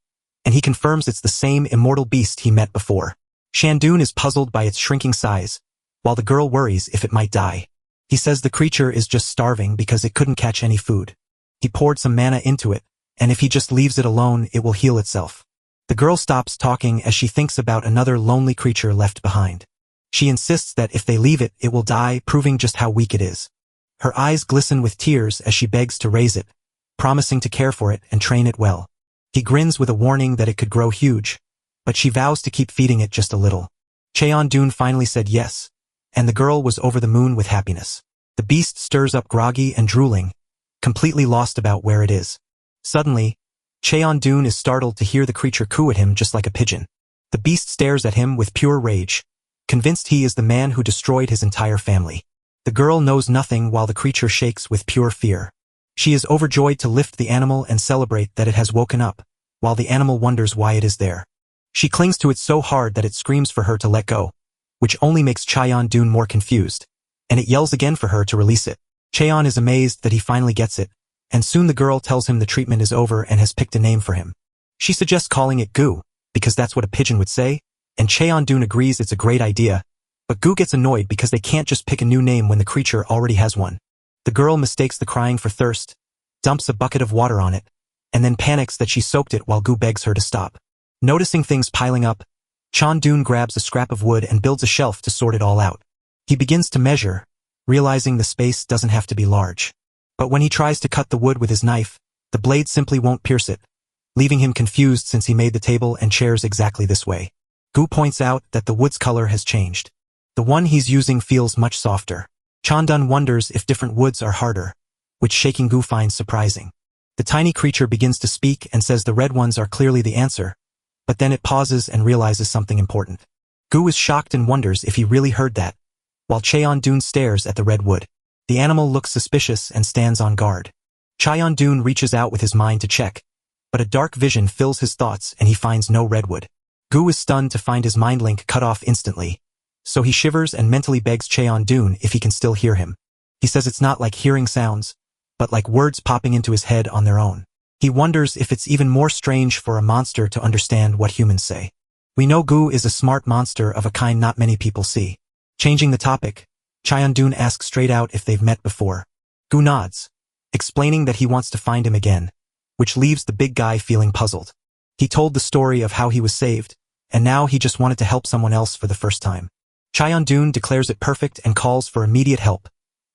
and he confirms it's the same immortal beast he met before. Shandun is puzzled by its shrinking size, while the girl worries if it might die. He says the creature is just starving because it couldn't catch any food. He poured some mana into it, and if he just leaves it alone, it will heal itself. The girl stops talking as she thinks about another lonely creature left behind. She insists that if they leave it, it will die, proving just how weak it is. Her eyes glisten with tears as she begs to raise it, promising to care for it and train it well. He grins with a warning that it could grow huge, but she vows to keep feeding it just a little. Cheon-dun finally said yes, and the girl was over the moon with happiness. The beast stirs up groggy and drooling, completely lost about where it is. Suddenly, Cheon-dun is startled to hear the creature coo at him just like a pigeon. The beast stares at him with pure rage, convinced he is the man who destroyed his entire family. The girl knows nothing while the creature shakes with pure fear. She is overjoyed to lift the animal and celebrate that it has woken up, while the animal wonders why it is there. She clings to it so hard that it screams for her to let go, which only makes Cheon-dun more confused, and it yells again for her to release it. Cheon is amazed that he finally gets it, and soon the girl tells him the treatment is over and has picked a name for him. She suggests calling it Goo, because that's what a pigeon would say, and Cheon-dun agrees it's a great idea, but Goo gets annoyed because they can't just pick a new name when the creature already has one. The girl mistakes the crying for thirst, dumps a bucket of water on it, and then panics that she soaked it while Goo begs her to stop. Noticing things piling up, Cheon-dun grabs a scrap of wood and builds a shelf to sort it all out. He begins to measure, realizing the space doesn't have to be large. But when he tries to cut the wood with his knife, the blade simply won't pierce it, leaving him confused since he made the table and chairs exactly this way. Goo points out that the wood's color has changed. The one he's using feels much softer. Cheon-dun wonders if different woods are harder, which shaking Goo finds surprising. The tiny creature begins to speak and says the red ones are clearly the answer, but then it pauses and realizes something important. Goo is shocked and wonders if he really heard that, while Cheon-dun stares at the red wood. The animal looks suspicious and stands on guard. Cheon-dun reaches out with his mind to check, but a dark vision fills his thoughts and he finds no redwood. Goo is stunned to find his mind link cut off instantly, so he shivers and mentally begs Cheon-dun if he can still hear him. He says it's not like hearing sounds, but like words popping into his head on their own. He wonders if it's even more strange for a monster to understand what humans say. We know Goo is a smart monster of a kind not many people see. Changing the topic, Cheon-dun asks straight out if they've met before. Goo nods, explaining that he wants to find him again, which leaves the big guy feeling puzzled. He told the story of how he was saved, and now he just wanted to help someone else for the first time. Cheon-dun declares it perfect and calls for immediate help,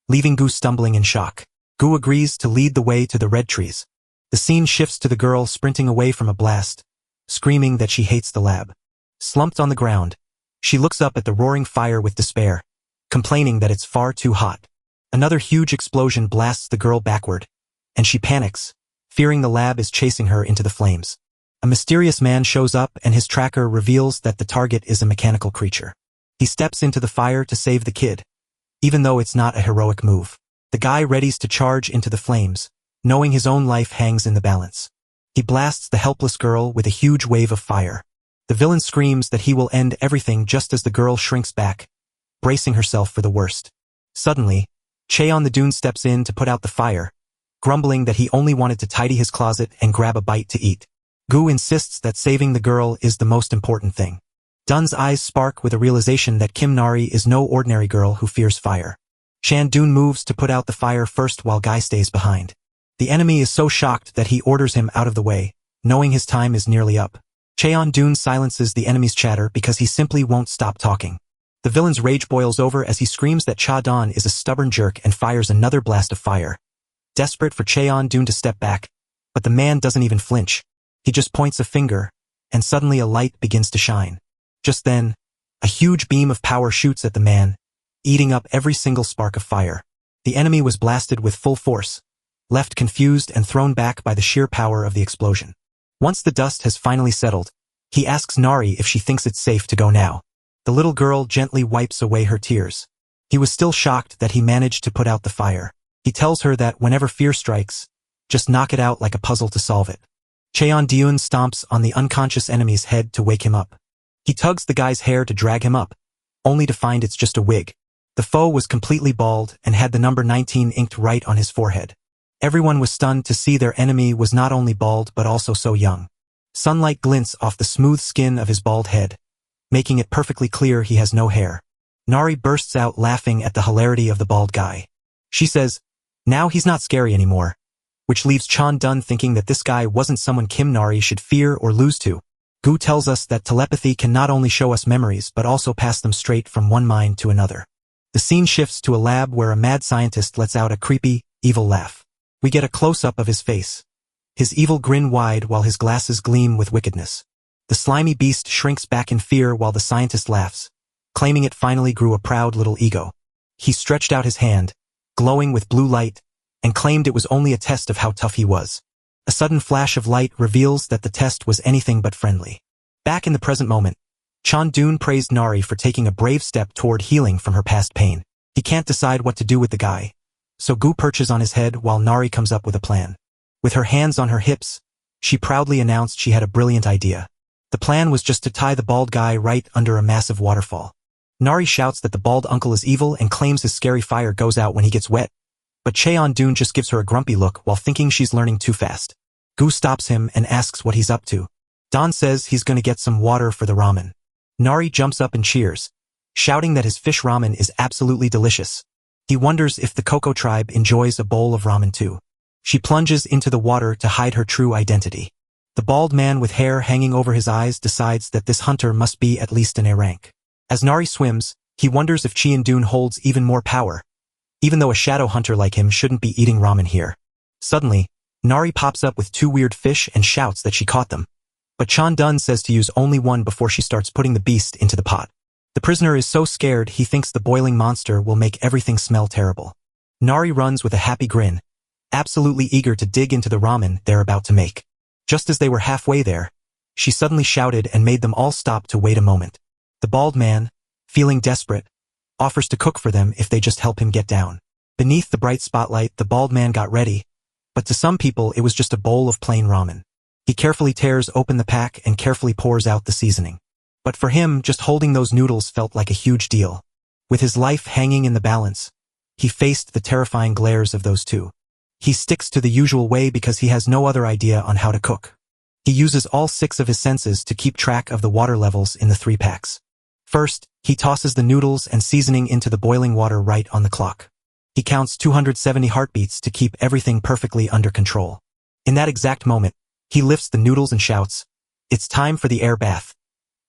leaving Goo stumbling in shock. Goo agrees to lead the way to the red trees. The scene shifts to the girl sprinting away from a blast, screaming that she hates the lab. Slumped on the ground, she looks up at the roaring fire with despair, complaining that it's far too hot. Another huge explosion blasts the girl backward, and she panics, fearing the lab is chasing her into the flames. A mysterious man shows up and his tracker reveals that the target is a mechanical creature. He steps into the fire to save the kid, even though it's not a heroic move. The guy readies to charge into the flames, knowing his own life hangs in the balance. He blasts the helpless girl with a huge wave of fire. The villain screams that he will end everything just as the girl shrinks back, bracing herself for the worst. Suddenly, Cheon the Dune steps in to put out the fire, grumbling that he only wanted to tidy his closet and grab a bite to eat. Gu insists that saving the girl is the most important thing. Dun's eyes spark with a realization that Kim Nari is no ordinary girl who fears fire. Shan Dun moves to put out the fire first while Guy stays behind. The enemy is so shocked that he orders him out of the way, knowing his time is nearly up. Cheon Dun silences the enemy's chatter because he simply won't stop talking. The villain's rage boils over as he screams that Cha Don is a stubborn jerk and fires another blast of fire. Desperate for Cheon Dun to step back, but the man doesn't even flinch. He just points a finger, and suddenly a light begins to shine. Just then, a huge beam of power shoots at the man, eating up every single spark of fire. The enemy was blasted with full force, left confused and thrown back by the sheer power of the explosion. Once the dust has finally settled, he asks Nari if she thinks it's safe to go now. The little girl gently wipes away her tears. He was still shocked that he managed to put out the fire. He tells her that whenever fear strikes, just knock it out like a puzzle to solve it. Cheon Dun stomps on the unconscious enemy's head to wake him up. He tugs the guy's hair to drag him up, only to find it's just a wig. The foe was completely bald and had the number 19 inked right on his forehead. Everyone was stunned to see their enemy was not only bald but also so young. Sunlight glints off the smooth skin of his bald head, making it perfectly clear he has no hair. Nari bursts out laughing at the hilarity of the bald guy. She says, "Now he's not scary anymore," which leaves Chan Dun thinking that this guy wasn't someone Kim Nari should fear or lose to. Gu tells us that telepathy can not only show us memories but also pass them straight from one mind to another. The scene shifts to a lab where a mad scientist lets out a creepy, evil laugh. We get a close-up of his face. His evil grin wide while his glasses gleam with wickedness. The slimy beast shrinks back in fear while the scientist laughs, claiming it finally grew a proud little ego. He stretched out his hand, glowing with blue light, and claimed it was only a test of how tough he was. A sudden flash of light reveals that the test was anything but friendly. Back in the present moment, Chan Dun praised Nari for taking a brave step toward healing from her past pain. He can't decide what to do with the guy, so Gu perches on his head while Nari comes up with a plan. With her hands on her hips, she proudly announced she had a brilliant idea. The plan was just to tie the bald guy right under a massive waterfall. Nari shouts that the bald uncle is evil and claims his scary fire goes out when he gets wet, but Cheon Dun just gives her a grumpy look while thinking she's learning too fast. Gu stops him and asks what he's up to. Don says he's gonna get some water for the ramen. Nari jumps up and cheers, shouting that his fish ramen is absolutely delicious. He wonders if the Coco tribe enjoys a bowl of ramen too. She plunges into the water to hide her true identity. The bald man with hair hanging over his eyes decides that this hunter must be at least an A rank. As Nari swims, he wonders if Cheon Dun holds even more power, even though a shadow hunter like him shouldn't be eating ramen here. Suddenly, Nari pops up with two weird fish and shouts that she caught them. But Chan Dun says to use only one before she starts putting the beast into the pot. The prisoner is so scared he thinks the boiling monster will make everything smell terrible. Nari runs with a happy grin, absolutely eager to dig into the ramen they're about to make. Just as they were halfway there, she suddenly shouted and made them all stop to wait a moment. The bald man, feeling desperate, offers to cook for them if they just help him get down. Beneath the bright spotlight, the bald man got ready, but to some people it was just a bowl of plain ramen. He carefully tears open the pack and carefully pours out the seasoning. But for him, just holding those noodles felt like a huge deal. With his life hanging in the balance, he faced the terrifying glares of those two. He sticks to the usual way because he has no other idea on how to cook. He uses all 6 of his senses to keep track of the water levels in the 3 packs. First, he tosses the noodles and seasoning into the boiling water right on the clock. He counts 270 heartbeats to keep everything perfectly under control. In that exact moment, he lifts the noodles and shouts, "It's time for the air bath."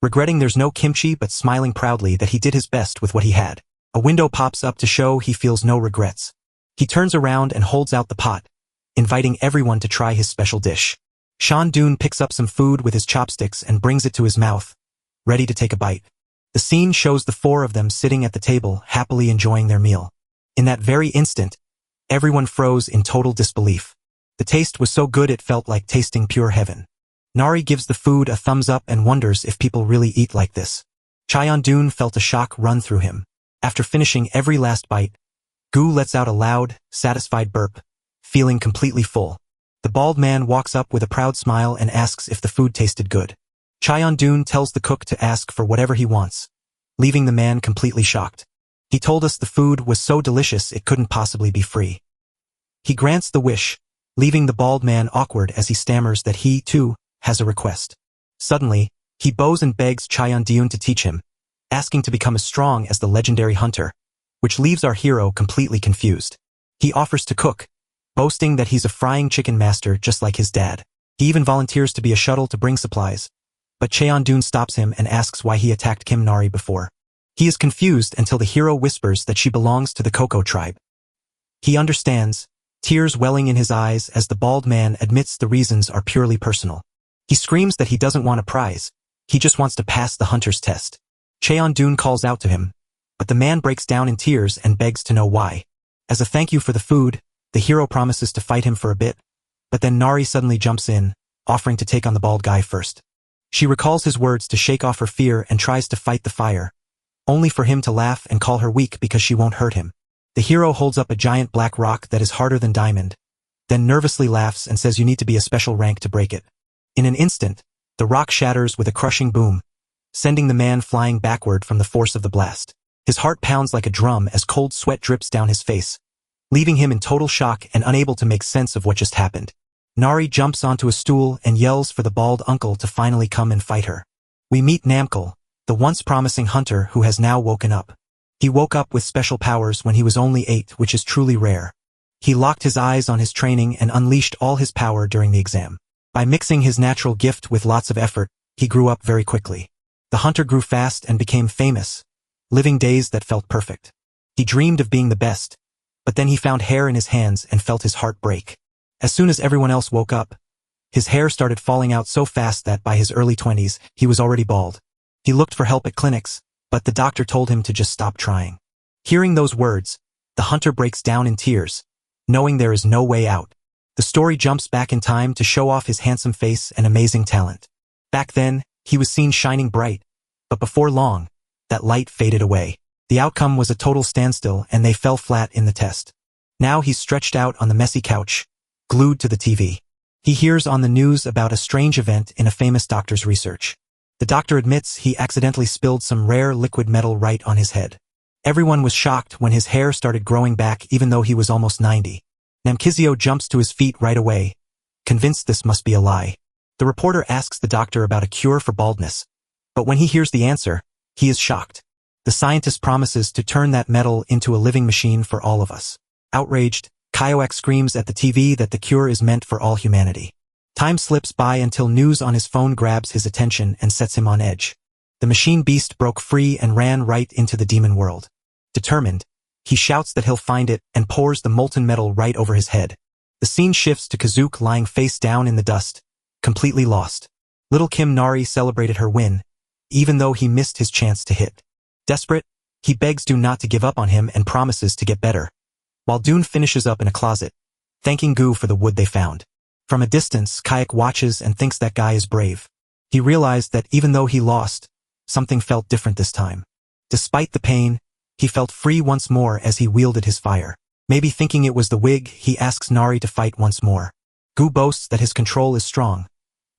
Regretting there's no kimchi but smiling proudly that he did his best with what he had. A window pops up to show he feels no regrets. He turns around and holds out the pot, inviting everyone to try his special dish. Chan Dun picks up some food with his chopsticks and brings it to his mouth, ready to take a bite. The scene shows the 4 of them sitting at the table, happily enjoying their meal. In that very instant, everyone froze in total disbelief. The taste was so good it felt like tasting pure heaven. Nari gives the food a thumbs up and wonders if people really eat like this. Cheon Dun felt a shock run through him. After finishing every last bite, Gu lets out a loud, satisfied burp, feeling completely full. The bald man walks up with a proud smile and asks if the food tasted good. Cheon-dun tells the cook to ask for whatever he wants, leaving the man completely shocked. He told us the food was so delicious it couldn't possibly be free. He grants the wish, leaving the bald man awkward as he stammers that he, too, has a request. Suddenly, he bows and begs Cheon-dun to teach him, asking to become as strong as the legendary hunter, which leaves our hero completely confused. He offers to cook, boasting that he's a frying chicken master just like his dad. He even volunteers to be a shuttle to bring supplies, but Cheon-dun stops him and asks why he attacked Kim Nari before. He is confused until the hero whispers that she belongs to the Coco tribe. He understands, tears welling in his eyes as the bald man admits the reasons are purely personal. He screams that he doesn't want a prize, he just wants to pass the hunter's test. Cheon-dun calls out to him, but the man breaks down in tears and begs to know why. As a thank you for the food, the hero promises to fight him for a bit, but then Nari suddenly jumps in, offering to take on the bald guy first. She recalls his words to shake off her fear and tries to fight the fire, only for him to laugh and call her weak because she won't hurt him. The hero holds up a giant black rock that is harder than diamond, then nervously laughs and says you need to be a special rank to break it. In an instant, the rock shatters with a crushing boom, sending the man flying backward from the force of the blast. His heart pounds like a drum as cold sweat drips down his face, leaving him in total shock and unable to make sense of what just happened. Nari jumps onto a stool and yells for the bald uncle to finally come and fight her. We meet Namkul, the once promising hunter who has now woken up. He woke up with special powers when he was only 8, which is truly rare. He locked his eyes on his training and unleashed all his power during the exam. By mixing his natural gift with lots of effort, he grew up very quickly. The hunter grew fast and became famous, living days that felt perfect. He dreamed of being the best, but then he found hair in his hands and felt his heart break. As soon as everyone else woke up, his hair started falling out so fast that by his early 20s, he was already bald. He looked for help at clinics, but the doctor told him to just stop trying. Hearing those words, the hunter breaks down in tears, knowing there is no way out. The story jumps back in time to show off his handsome face and amazing talent. Back then, he was seen shining bright, but before long, that light faded away. The outcome was a total standstill and they fell flat in the test. Now he's stretched out on the messy couch, glued to the TV. He hears on the news about a strange event in a famous doctor's research. The doctor admits he accidentally spilled some rare liquid metal right on his head. Everyone was shocked when his hair started growing back even though he was almost 90. Namkizio jumps to his feet right away, convinced this must be a lie. The reporter asks the doctor about a cure for baldness, but when he hears the answer, he is shocked. The scientist promises to turn that metal into a living machine for all of us. Outraged, Kyoak screams at the TV that the cure is meant for all humanity. Time slips by until news on his phone grabs his attention and sets him on edge. The machine beast broke free and ran right into the demon world. Determined, he shouts that he'll find it and pours the molten metal right over his head. The scene shifts to Kazook lying face down in the dust, completely lost. Little Kim Nari celebrated her win, even though he missed his chance to hit. Desperate, he begs Dune not to give up on him and promises to get better, while Dune finishes up in a closet, thanking Gu for the wood they found. From a distance, Kayak watches and thinks that guy is brave. He realized that even though he lost, something felt different this time. Despite the pain, he felt free once more as he wielded his fire. Maybe thinking it was the wig, he asks Nari to fight once more. Gu boasts that his control is strong,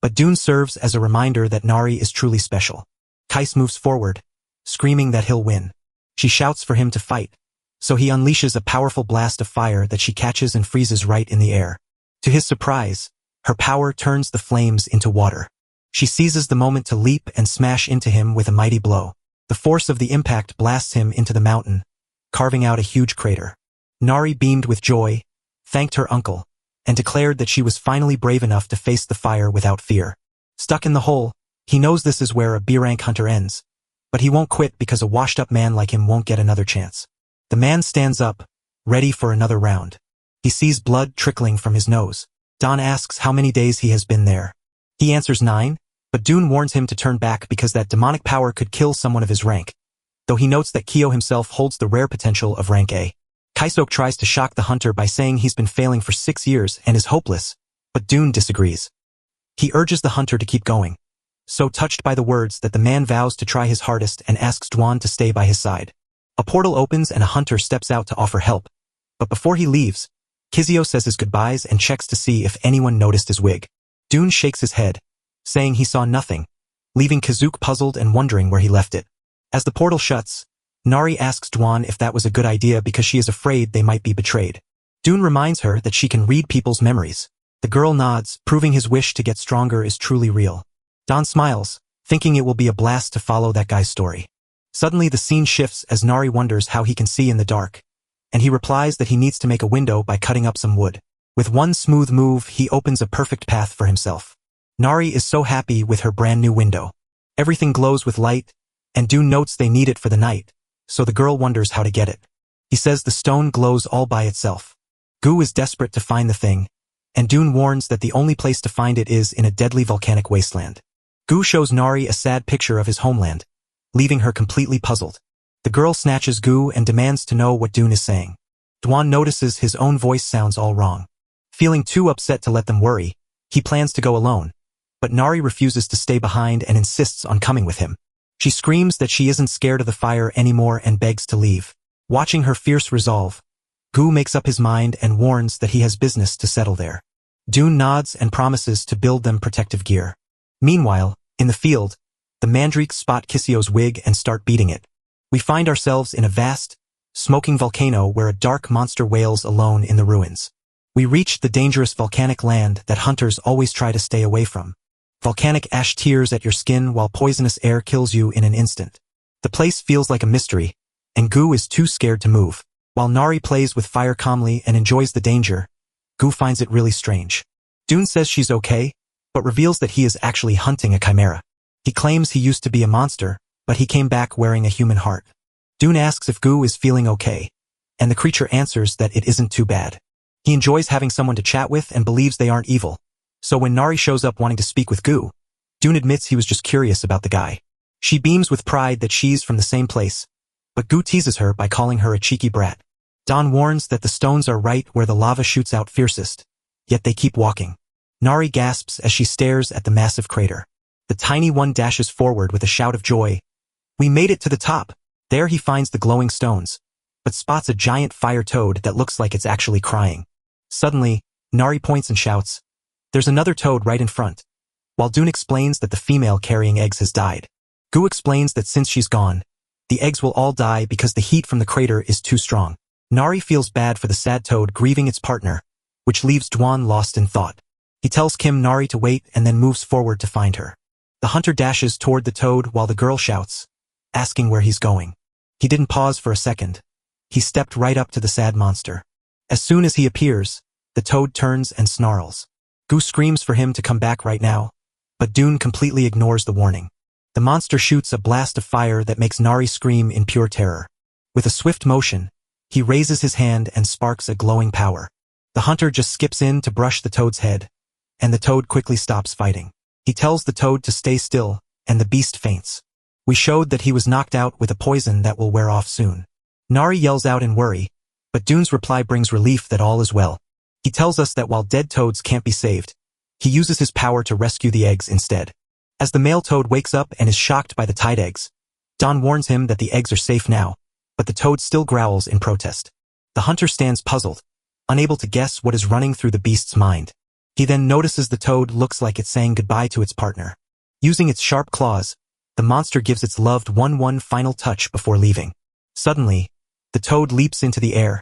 but Dune serves as a reminder that Nari is truly special. Kais moves forward, screaming that he'll win. She shouts for him to fight, so he unleashes a powerful blast of fire that she catches and freezes right in the air. To his surprise, her power turns the flames into water. She seizes the moment to leap and smash into him with a mighty blow. The force of the impact blasts him into the mountain, carving out a huge crater. Nari beamed with joy, thanked her uncle, and declared that she was finally brave enough to face the fire without fear. Stuck in the hole, he knows this is where a B-rank hunter ends, but he won't quit because a washed-up man like him won't get another chance. The man stands up, ready for another round. He sees blood trickling from his nose. Don asks how many days he has been there. He answers 9, but Dune warns him to turn back because that demonic power could kill someone of his rank, though he notes that Kyo himself holds the rare potential of rank A. Kaisok tries to shock the hunter by saying he's been failing for 6 years and is hopeless, but Dune disagrees. He urges the hunter to keep going, so touched by the words that the man vows to try his hardest and asks Dwan to stay by his side. A portal opens and a hunter steps out to offer help. But before he leaves, Kizio says his goodbyes and checks to see if anyone noticed his wig. Dune shakes his head, saying he saw nothing, leaving Kazook puzzled and wondering where he left it. As the portal shuts, Nari asks Dwan if that was a good idea because she is afraid they might be betrayed. Dune reminds her that she can read people's memories. The girl nods, proving his wish to get stronger is truly real. Don smiles, thinking it will be a blast to follow that guy's story. Suddenly the scene shifts as Nari wonders how he can see in the dark, and he replies that he needs to make a window by cutting up some wood. With one smooth move, he opens a perfect path for himself. Nari is so happy with her brand new window. Everything glows with light, and Dune notes they need it for the night, so the girl wonders how to get it. He says the stone glows all by itself. Gu is desperate to find the thing, and Dune warns that the only place to find it is in a deadly volcanic wasteland. Gu shows Nari a sad picture of his homeland, leaving her completely puzzled. The girl snatches Gu and demands to know what Dune is saying. Dwan notices his own voice sounds all wrong. Feeling too upset to let them worry, he plans to go alone, but Nari refuses to stay behind and insists on coming with him. She screams that she isn't scared of the fire anymore and begs to leave. Watching her fierce resolve, Gu makes up his mind and warns that he has business to settle there. Dune nods and promises to build them protective gear. Meanwhile, in the field, the mandrakes spot Kissio's wig and start beating it. We find ourselves in a vast, smoking volcano where a dark monster wails alone in the ruins. We reach the dangerous volcanic land that hunters always try to stay away from. Volcanic ash tears at your skin while poisonous air kills you in an instant. The place feels like a mystery, and Gu is too scared to move. While Nari plays with fire calmly and enjoys the danger, Gu finds it really strange. Dune says she's okay, but reveals that he is actually hunting a chimera. He claims he used to be a monster, but he came back wearing a human heart. Dune asks if Gu is feeling okay, and the creature answers that it isn't too bad. He enjoys having someone to chat with and believes they aren't evil. So when Nari shows up wanting to speak with Gu, Dune admits he was just curious about the guy. She beams with pride that she's from the same place, but Gu teases her by calling her a cheeky brat. Don warns that the stones are right where the lava shoots out fiercest, yet they keep walking. Nari gasps as she stares at the massive crater. The tiny one dashes forward with a shout of joy. We made it to the top. There he finds the glowing stones, but spots a giant fire toad that looks like it's actually crying. Suddenly, Nari points and shouts, "There's another toad right in front," while Dune explains that the female carrying eggs has died. Gu explains that since she's gone, the eggs will all die because the heat from the crater is too strong. Nari feels bad for the sad toad grieving its partner, which leaves Dwan lost in thought. He tells Kim Nari to wait and then moves forward to find her. The hunter dashes toward the toad while the girl shouts, asking where he's going. He didn't pause for a second. He stepped right up to the sad monster. As soon as he appears, the toad turns and snarls. Gu screams for him to come back right now, but Dune completely ignores the warning. The monster shoots a blast of fire that makes Nari scream in pure terror. With a swift motion, he raises his hand and sparks a glowing power. The hunter just skips in to brush the toad's head, and the toad quickly stops fighting. He tells the toad to stay still, and the beast faints. We showed that he was knocked out with a poison that will wear off soon. Nari yells out in worry, but Dune's reply brings relief that all is well. He tells us that while dead toads can't be saved, he uses his power to rescue the eggs instead. As the male toad wakes up and is shocked by the tied eggs, Don warns him that the eggs are safe now, but the toad still growls in protest. The hunter stands puzzled, unable to guess what is running through the beast's mind. He then notices the toad looks like it's saying goodbye to its partner. Using its sharp claws, the monster gives its loved one final touch before leaving. Suddenly, the toad leaps into the air,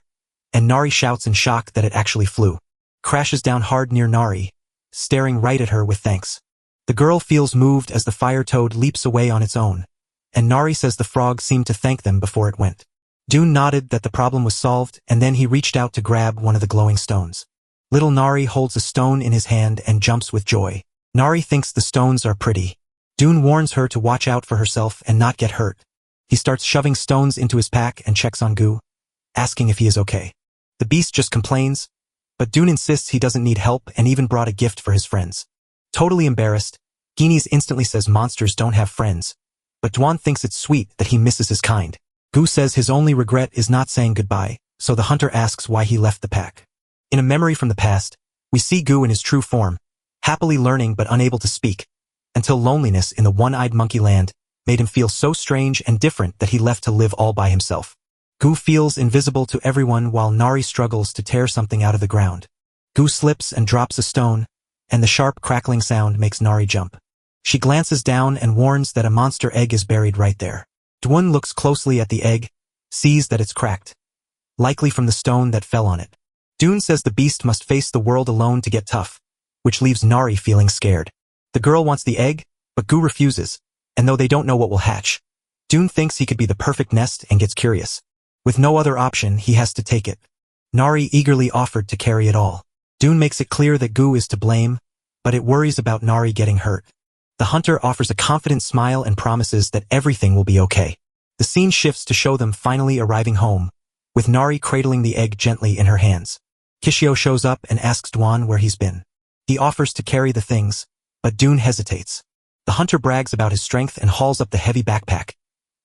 and Nari shouts in shock that it actually flew. Crashes down hard near Nari, staring right at her with thanks. The girl feels moved as the fire toad leaps away on its own, and Nari says the frog seemed to thank them before it went. Dune nodded that the problem was solved, and then he reached out to grab one of the glowing stones. Little Nari holds a stone in his hand and jumps with joy. Nari thinks the stones are pretty. Dune warns her to watch out for herself and not get hurt. He starts shoving stones into his pack and checks on Gu, asking if he is okay. The beast just complains, but Dune insists he doesn't need help and even brought a gift for his friends. Totally embarrassed, Guinness instantly says monsters don't have friends, but Dwan thinks it's sweet that he misses his kind. Gu says his only regret is not saying goodbye, so the hunter asks why he left the pack. In a memory from the past, we see Gu in his true form, happily learning but unable to speak, until loneliness in the one-eyed monkey land made him feel so strange and different that he left to live all by himself. Gu feels invisible to everyone while Nari struggles to tear something out of the ground. Gu slips and drops a stone, and the sharp crackling sound makes Nari jump. She glances down and warns that a monster egg is buried right there. Dwon looks closely at the egg, sees that it's cracked, likely from the stone that fell on it. Dune says the beast must face the world alone to get tough, which leaves Nari feeling scared. The girl wants the egg, but Gu refuses, and though they don't know what will hatch, Dune thinks he could be the perfect nest and gets curious. With no other option, he has to take it. Nari eagerly offered to carry it all. Dune makes it clear that Gu is to blame, but it worries about Nari getting hurt. The hunter offers a confident smile and promises that everything will be okay. The scene shifts to show them finally arriving home, with Nari cradling the egg gently in her hands. Kishio shows up and asks Dwon where he's been. He offers to carry the things, but Dune hesitates. The hunter brags about his strength and hauls up the heavy backpack,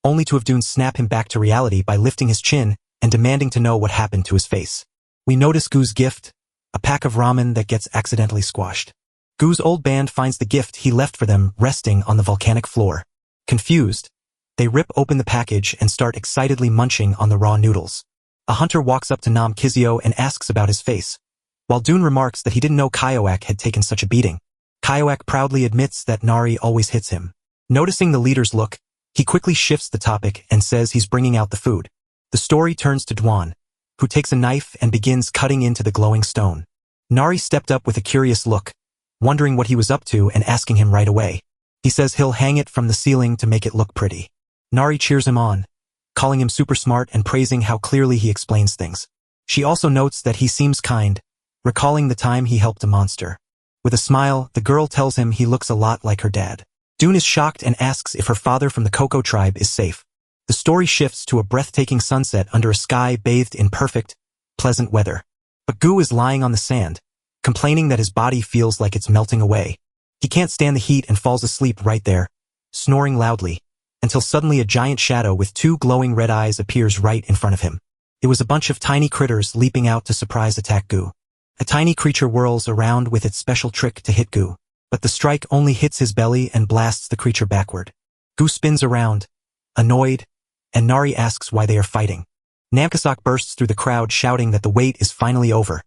only to have Dune snap him back to reality by lifting his chin and demanding to know what happened to his face. We notice Gu's gift, a pack of ramen that gets accidentally squashed. Gu's old band finds the gift he left for them resting on the volcanic floor. Confused, they rip open the package and start excitedly munching on the raw noodles. A hunter walks up to Nam Kizio and asks about his face, while Dune remarks that he didn't know Kyoak had taken such a beating. Kyoak proudly admits that Nari always hits him. Noticing the leader's look, he quickly shifts the topic and says he's bringing out the food. The story turns to Dwon, who takes a knife and begins cutting into the glowing stone. Nari stepped up with a curious look, wondering what he was up to and asking him right away. He says he'll hang it from the ceiling to make it look pretty. Nari cheers him on, calling him super smart and praising how clearly he explains things. She also notes that he seems kind, recalling the time he helped a monster. With a smile, the girl tells him he looks a lot like her dad. Dune is shocked and asks if her father from the Coco tribe is safe. The story shifts to a breathtaking sunset under a sky bathed in perfect, pleasant weather. But Gu is lying on the sand, complaining that his body feels like it's melting away. He can't stand the heat and falls asleep right there, snoring loudly, until suddenly a giant shadow with two glowing red eyes appears right in front of him. It was a bunch of tiny critters leaping out to surprise attack Gu. A tiny creature whirls around with its special trick to hit Gu, but the strike only hits his belly and blasts the creature backward. Gu spins around, annoyed, and Nari asks why they are fighting. Namkasak bursts through the crowd shouting that the wait is finally over,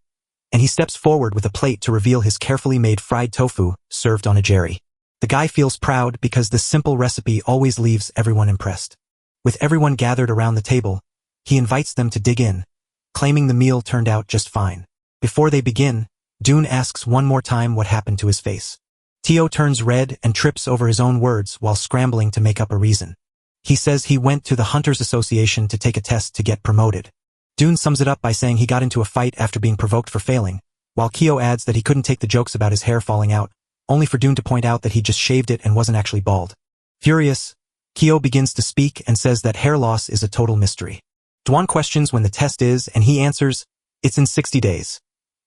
and he steps forward with a plate to reveal his carefully made fried tofu served on a jerry. The guy feels proud because this simple recipe always leaves everyone impressed. With everyone gathered around the table, he invites them to dig in, claiming the meal turned out just fine. Before they begin, Dune asks one more time what happened to his face. Tio turns red and trips over his own words while scrambling to make up a reason. He says he went to the Hunters Association to take a test to get promoted. Dune sums it up by saying he got into a fight after being provoked for failing, while Kyo adds that he couldn't take the jokes about his hair falling out, only for Dune to point out that he just shaved it and wasn't actually bald. Furious, Kyo begins to speak and says that hair loss is a total mystery. Dwan questions when the test is, and he answers, it's in 60 days.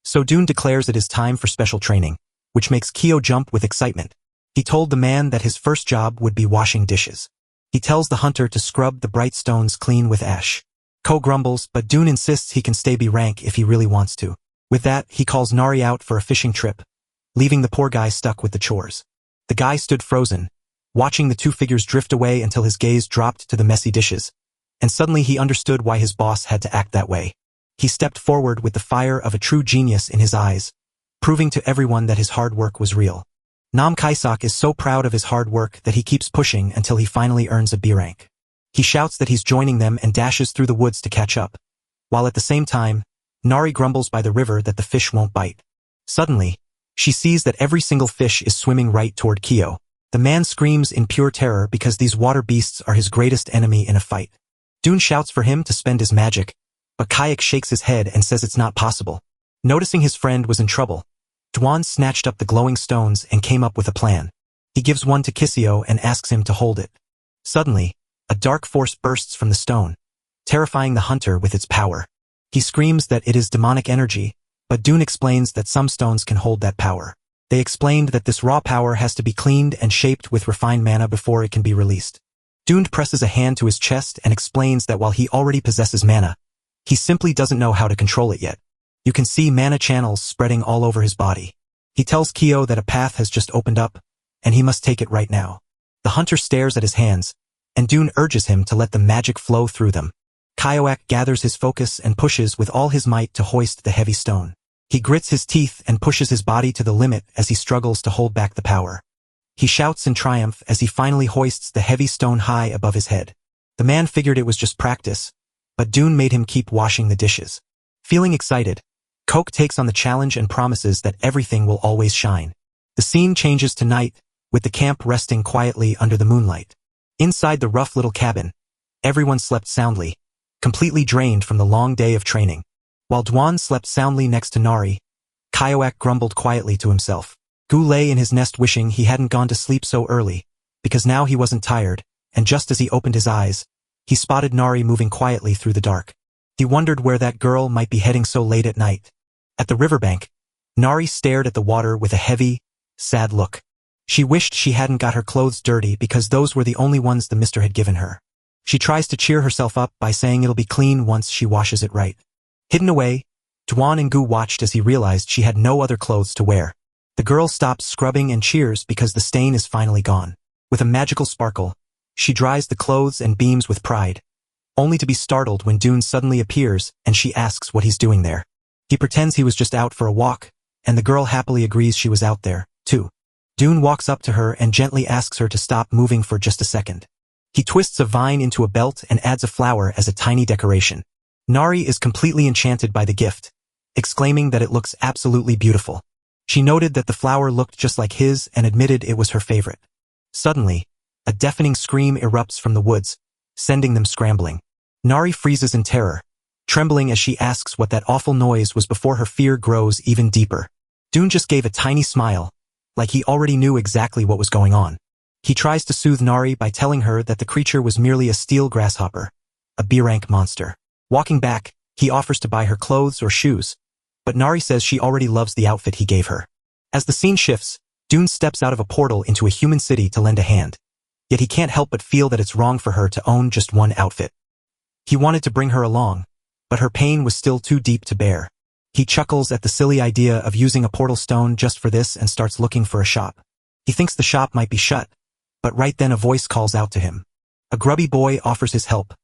So Dune declares it is time for special training, which makes Kyo jump with excitement. He told the man that his first job would be washing dishes. He tells the hunter to scrub the bright stones clean with ash. Ko grumbles, but Dune insists he can stay B-rank if he really wants to. With that, he calls Nari out for a fishing trip, leaving the poor guy stuck with the chores. The guy stood frozen, watching the two figures drift away until his gaze dropped to the messy dishes, and suddenly he understood why his boss had to act that way. He stepped forward with the fire of a true genius in his eyes, proving to everyone that his hard work was real. Nam Kaisak is so proud of his hard work that he keeps pushing until he finally earns a B rank. He shouts that he's joining them and dashes through the woods to catch up, while at the same time, Nari grumbles by the river that the fish won't bite. Suddenly, she sees that every single fish is swimming right toward Kyo. The man screams in pure terror because these water beasts are his greatest enemy in a fight. Dune shouts for him to spend his magic, but Kayak shakes his head and says it's not possible. Noticing his friend was in trouble, Dwan snatched up the glowing stones and came up with a plan. He gives one to Kissio and asks him to hold it. Suddenly, a dark force bursts from the stone, terrifying the hunter with its power. He screams that it is demonic energy, but Dune explains that some stones can hold that power. They explained that this raw power has to be cleaned and shaped with refined mana before it can be released. Dune presses a hand to his chest and explains that while he already possesses mana, he simply doesn't know how to control it yet. You can see mana channels spreading all over his body. He tells Kyo that a path has just opened up, and he must take it right now. The hunter stares at his hands, and Dune urges him to let the magic flow through them. Kyoak gathers his focus and pushes with all his might to hoist the heavy stone. He grits his teeth and pushes his body to the limit as he struggles to hold back the power. He shouts in triumph as he finally hoists the heavy stone high above his head. The man figured it was just practice, but Dune made him keep washing the dishes. Feeling excited, Coke takes on the challenge and promises that everything will always shine. The scene changes to night, with the camp resting quietly under the moonlight. Inside the rough little cabin, everyone slept soundly, completely drained from the long day of training. While Dwan slept soundly next to Nari, Kyoak grumbled quietly to himself. Gu lay in his nest wishing he hadn't gone to sleep so early, because now he wasn't tired, and just as he opened his eyes, he spotted Nari moving quietly through the dark. He wondered where that girl might be heading so late at night. At the riverbank, Nari stared at the water with a heavy, sad look. She wished she hadn't got her clothes dirty because those were the only ones the mister had given her. She tries to cheer herself up by saying it'll be clean once she washes it right. Hidden away, Dwan and Gu watched as he realized she had no other clothes to wear. The girl stops scrubbing and cheers because the stain is finally gone. With a magical sparkle, she dries the clothes and beams with pride, only to be startled when Dune suddenly appears and she asks what he's doing there. He pretends he was just out for a walk, and the girl happily agrees she was out there, too. Dune walks up to her and gently asks her to stop moving for just a second. He twists a vine into a belt and adds a flower as a tiny decoration. Nari is completely enchanted by the gift, exclaiming that it looks absolutely beautiful. She noted that the flower looked just like his and admitted it was her favorite. Suddenly, a deafening scream erupts from the woods, sending them scrambling. Nari freezes in terror, trembling as she asks what that awful noise was before her fear grows even deeper. Dune just gave a tiny smile, like he already knew exactly what was going on. He tries to soothe Nari by telling her that the creature was merely a steel grasshopper, a B-rank monster. Walking back, he offers to buy her clothes or shoes, but Nari says she already loves the outfit he gave her. As the scene shifts, Dune steps out of a portal into a human city to lend a hand. Yet he can't help but feel that it's wrong for her to own just one outfit. He wanted to bring her along, but her pain was still too deep to bear. He chuckles at the silly idea of using a portal stone just for this and starts looking for a shop. He thinks the shop might be shut, but right then a voice calls out to him. A grubby boy offers his help,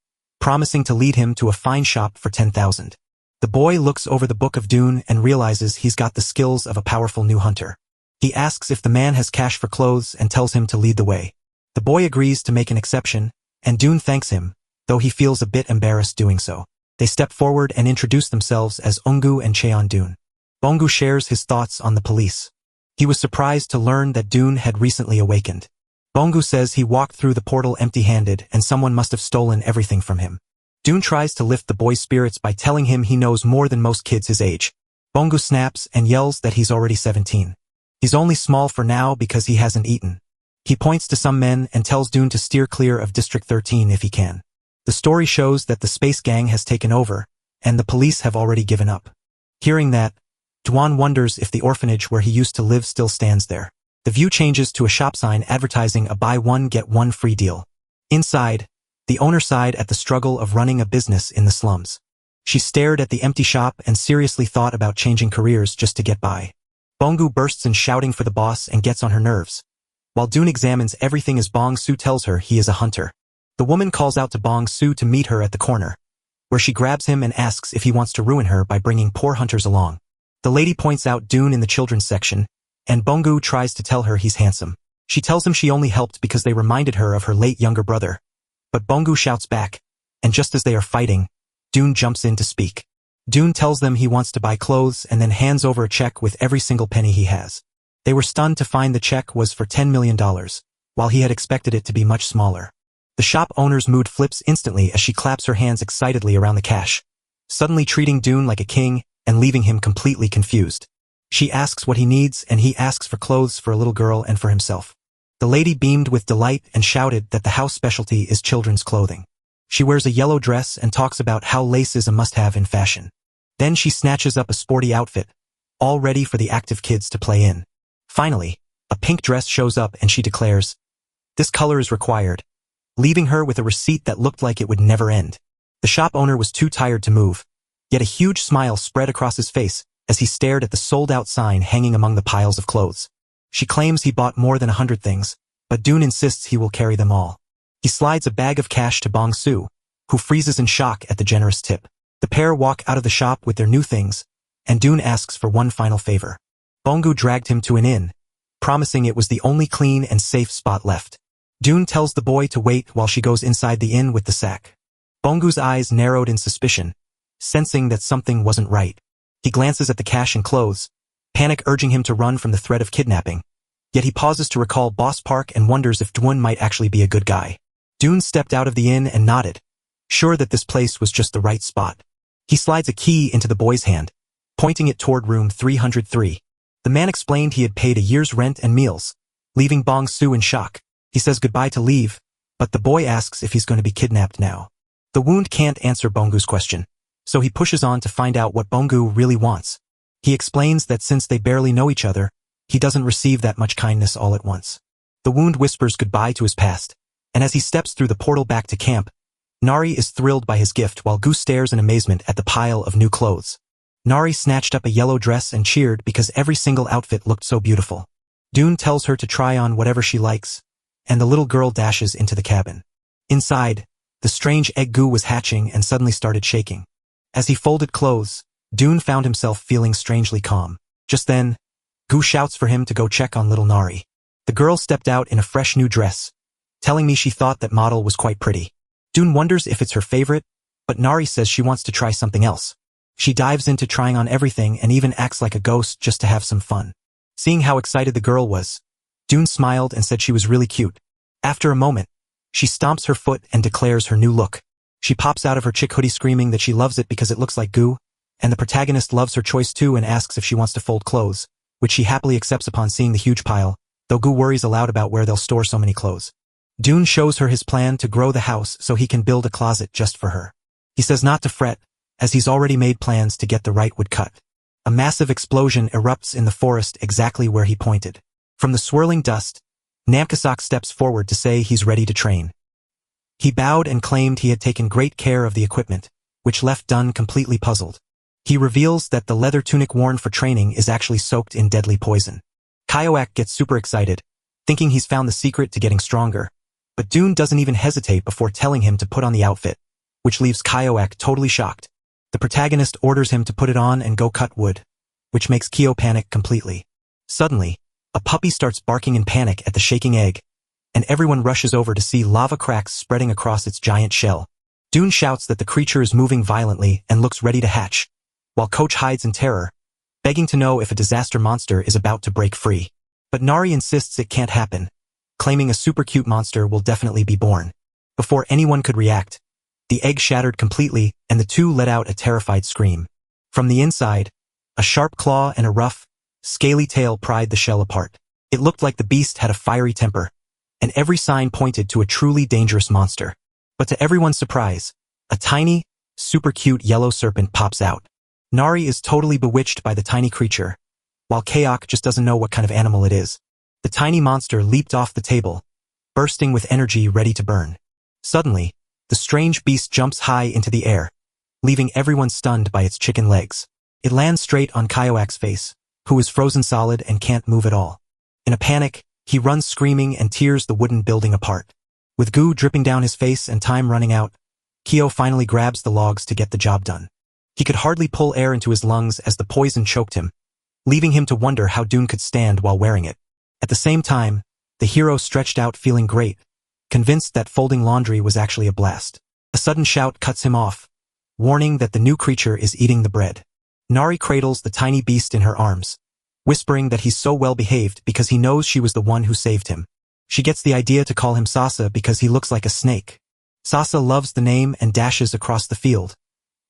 promising to lead him to a fine shop for 10,000. The boy looks over the Book of Dune and realizes he's got the skills of a powerful new hunter. He asks if the man has cash for clothes and tells him to lead the way. The boy agrees to make an exception, and Dune thanks him, though he feels a bit embarrassed doing so. They step forward and introduce themselves as Ongu and Cheon Dune. Ongu shares his thoughts on the police. He was surprised to learn that Dune had recently awakened. Ongu says he walked through the portal empty-handed and someone must have stolen everything from him. Dune tries to lift the boy's spirits by telling him he knows more than most kids his age. Ongu snaps and yells that he's already 17. He's only small for now because he hasn't eaten. He points to some men and tells Dune to steer clear of District 13 if he can. The story shows that the space gang has taken over, and the police have already given up. Hearing that, Dwan wonders if the orphanage where he used to live still stands there. The view changes to a shop sign advertising a buy one get one free deal. Inside, the owner sighed at the struggle of running a business in the slums. She stared at the empty shop and seriously thought about changing careers just to get by. Bongu bursts in shouting for the boss and gets on her nerves, while Dune examines everything as Bong Su tells her he is a hunter. The woman calls out to Bong Su to meet her at the corner, where she grabs him and asks if he wants to ruin her by bringing poor hunters along. The lady points out Dune in the children's section, and Bongu tries to tell her he's handsome. She tells him she only helped because they reminded her of her late younger brother. But Bongu shouts back, and just as they are fighting, Dune jumps in to speak. Dune tells them he wants to buy clothes and then hands over a check with every single penny he has. They were stunned to find the check was for $10 million, while he had expected it to be much smaller. The shop owner's mood flips instantly as she claps her hands excitedly around the cash, suddenly treating Dune like a king and leaving him completely confused. She asks what he needs and he asks for clothes for a little girl and for himself. The lady beamed with delight and shouted that the house specialty is children's clothing. She wears a yellow dress and talks about how lace is a must-have in fashion. Then she snatches up a sporty outfit, all ready for the active kids to play in. Finally, a pink dress shows up and she declares, "This color is required," leaving her with a receipt that looked like it would never end. The shop owner was too tired to move, yet a huge smile spread across his face as he stared at the sold-out sign hanging among the piles of clothes. She claims he bought more than 100 things, but Dune insists he will carry them all. He slides a bag of cash to Bong Su, who freezes in shock at the generous tip. The pair walk out of the shop with their new things, and Dune asks for one final favor. Bongu dragged him to an inn, promising it was the only clean and safe spot left. Dune tells the boy to wait while she goes inside the inn with the sack. Bongu's eyes narrowed in suspicion, sensing that something wasn't right. He glances at the cash and clothes, panic urging him to run from the threat of kidnapping. Yet he pauses to recall Boss Park and wonders if Dune might actually be a good guy. Dune stepped out of the inn and nodded, sure that this place was just the right spot. He slides a key into the boy's hand, pointing it toward room 303. The man explained he had paid a year's rent and meals, leaving Bong Su in shock. He says goodbye to leave, but the boy asks if he's going to be kidnapped now. The wound can't answer Bongu's question, so he pushes on to find out what Bongu really wants. He explains that since they barely know each other, he doesn't receive that much kindness all at once. The wound whispers goodbye to his past, and as he steps through the portal back to camp, Nari is thrilled by his gift while Gu stares in amazement at the pile of new clothes. Nari snatched up a yellow dress and cheered because every single outfit looked so beautiful. Dune tells her to try on whatever she likes, and the little girl dashes into the cabin. Inside, the strange egg Gu was hatching and suddenly started shaking. As he folded clothes, Dune found himself feeling strangely calm. Just then, Gu shouts for him to go check on little Nari. The girl stepped out in a fresh new dress, telling me she thought that model was quite pretty. Dune wonders if it's her favorite, but Nari says she wants to try something else. She dives into trying on everything and even acts like a ghost just to have some fun. Seeing how excited the girl was, Dune smiled and said she was really cute. After a moment, she stomps her foot and declares her new look. She pops out of her chick hoodie screaming that she loves it because it looks like Gu, and the protagonist loves her choice too and asks if she wants to fold clothes, which she happily accepts upon seeing the huge pile, though Gu worries aloud about where they'll store so many clothes. Dune shows her his plan to grow the house so he can build a closet just for her. He says not to fret, as he's already made plans to get the right wood cut. A massive explosion erupts in the forest exactly where he pointed. From the swirling dust, Namkasak steps forward to say he's ready to train. He bowed and claimed he had taken great care of the equipment, which left Dune completely puzzled. He reveals that the leather tunic worn for training is actually soaked in deadly poison. Kyoak gets super excited, thinking he's found the secret to getting stronger, but Dune doesn't even hesitate before telling him to put on the outfit, which leaves Kyoak totally shocked. The protagonist orders him to put it on and go cut wood, which makes Kyo panic completely. Suddenly, a puppy starts barking in panic at the shaking egg, and everyone rushes over to see lava cracks spreading across its giant shell. Dune shouts that the creature is moving violently and looks ready to hatch, while Coach hides in terror, begging to know if a disaster monster is about to break free. But Nari insists it can't happen, claiming a super cute monster will definitely be born. Before anyone could react, the egg shattered completely and the two let out a terrified scream. From the inside, a sharp claw and a rough, scaly tail pried the shell apart. It looked like the beast had a fiery temper, and every sign pointed to a truly dangerous monster. But to everyone's surprise, a tiny, super cute yellow serpent pops out. Nari is totally bewitched by the tiny creature, while Kyoak just doesn't know what kind of animal it is. The tiny monster leaped off the table, bursting with energy ready to burn. Suddenly, the strange beast jumps high into the air, leaving everyone stunned by its chicken legs. It lands straight on Kyoak's face, who is frozen solid and can't move at all. In a panic, he runs screaming and tears the wooden building apart. With goo dripping down his face and time running out, Kyo finally grabs the logs to get the job done. He could hardly pull air into his lungs as the poison choked him, leaving him to wonder how Dune could stand while wearing it. At the same time, the hero stretched out feeling great, convinced that folding laundry was actually a blast. A sudden shout cuts him off, warning that the new creature is eating the bread. Nari cradles the tiny beast in her arms, whispering that he's so well behaved because he knows she was the one who saved him. She gets the idea to call him Sasa because he looks like a snake. Sasa loves the name and dashes across the field,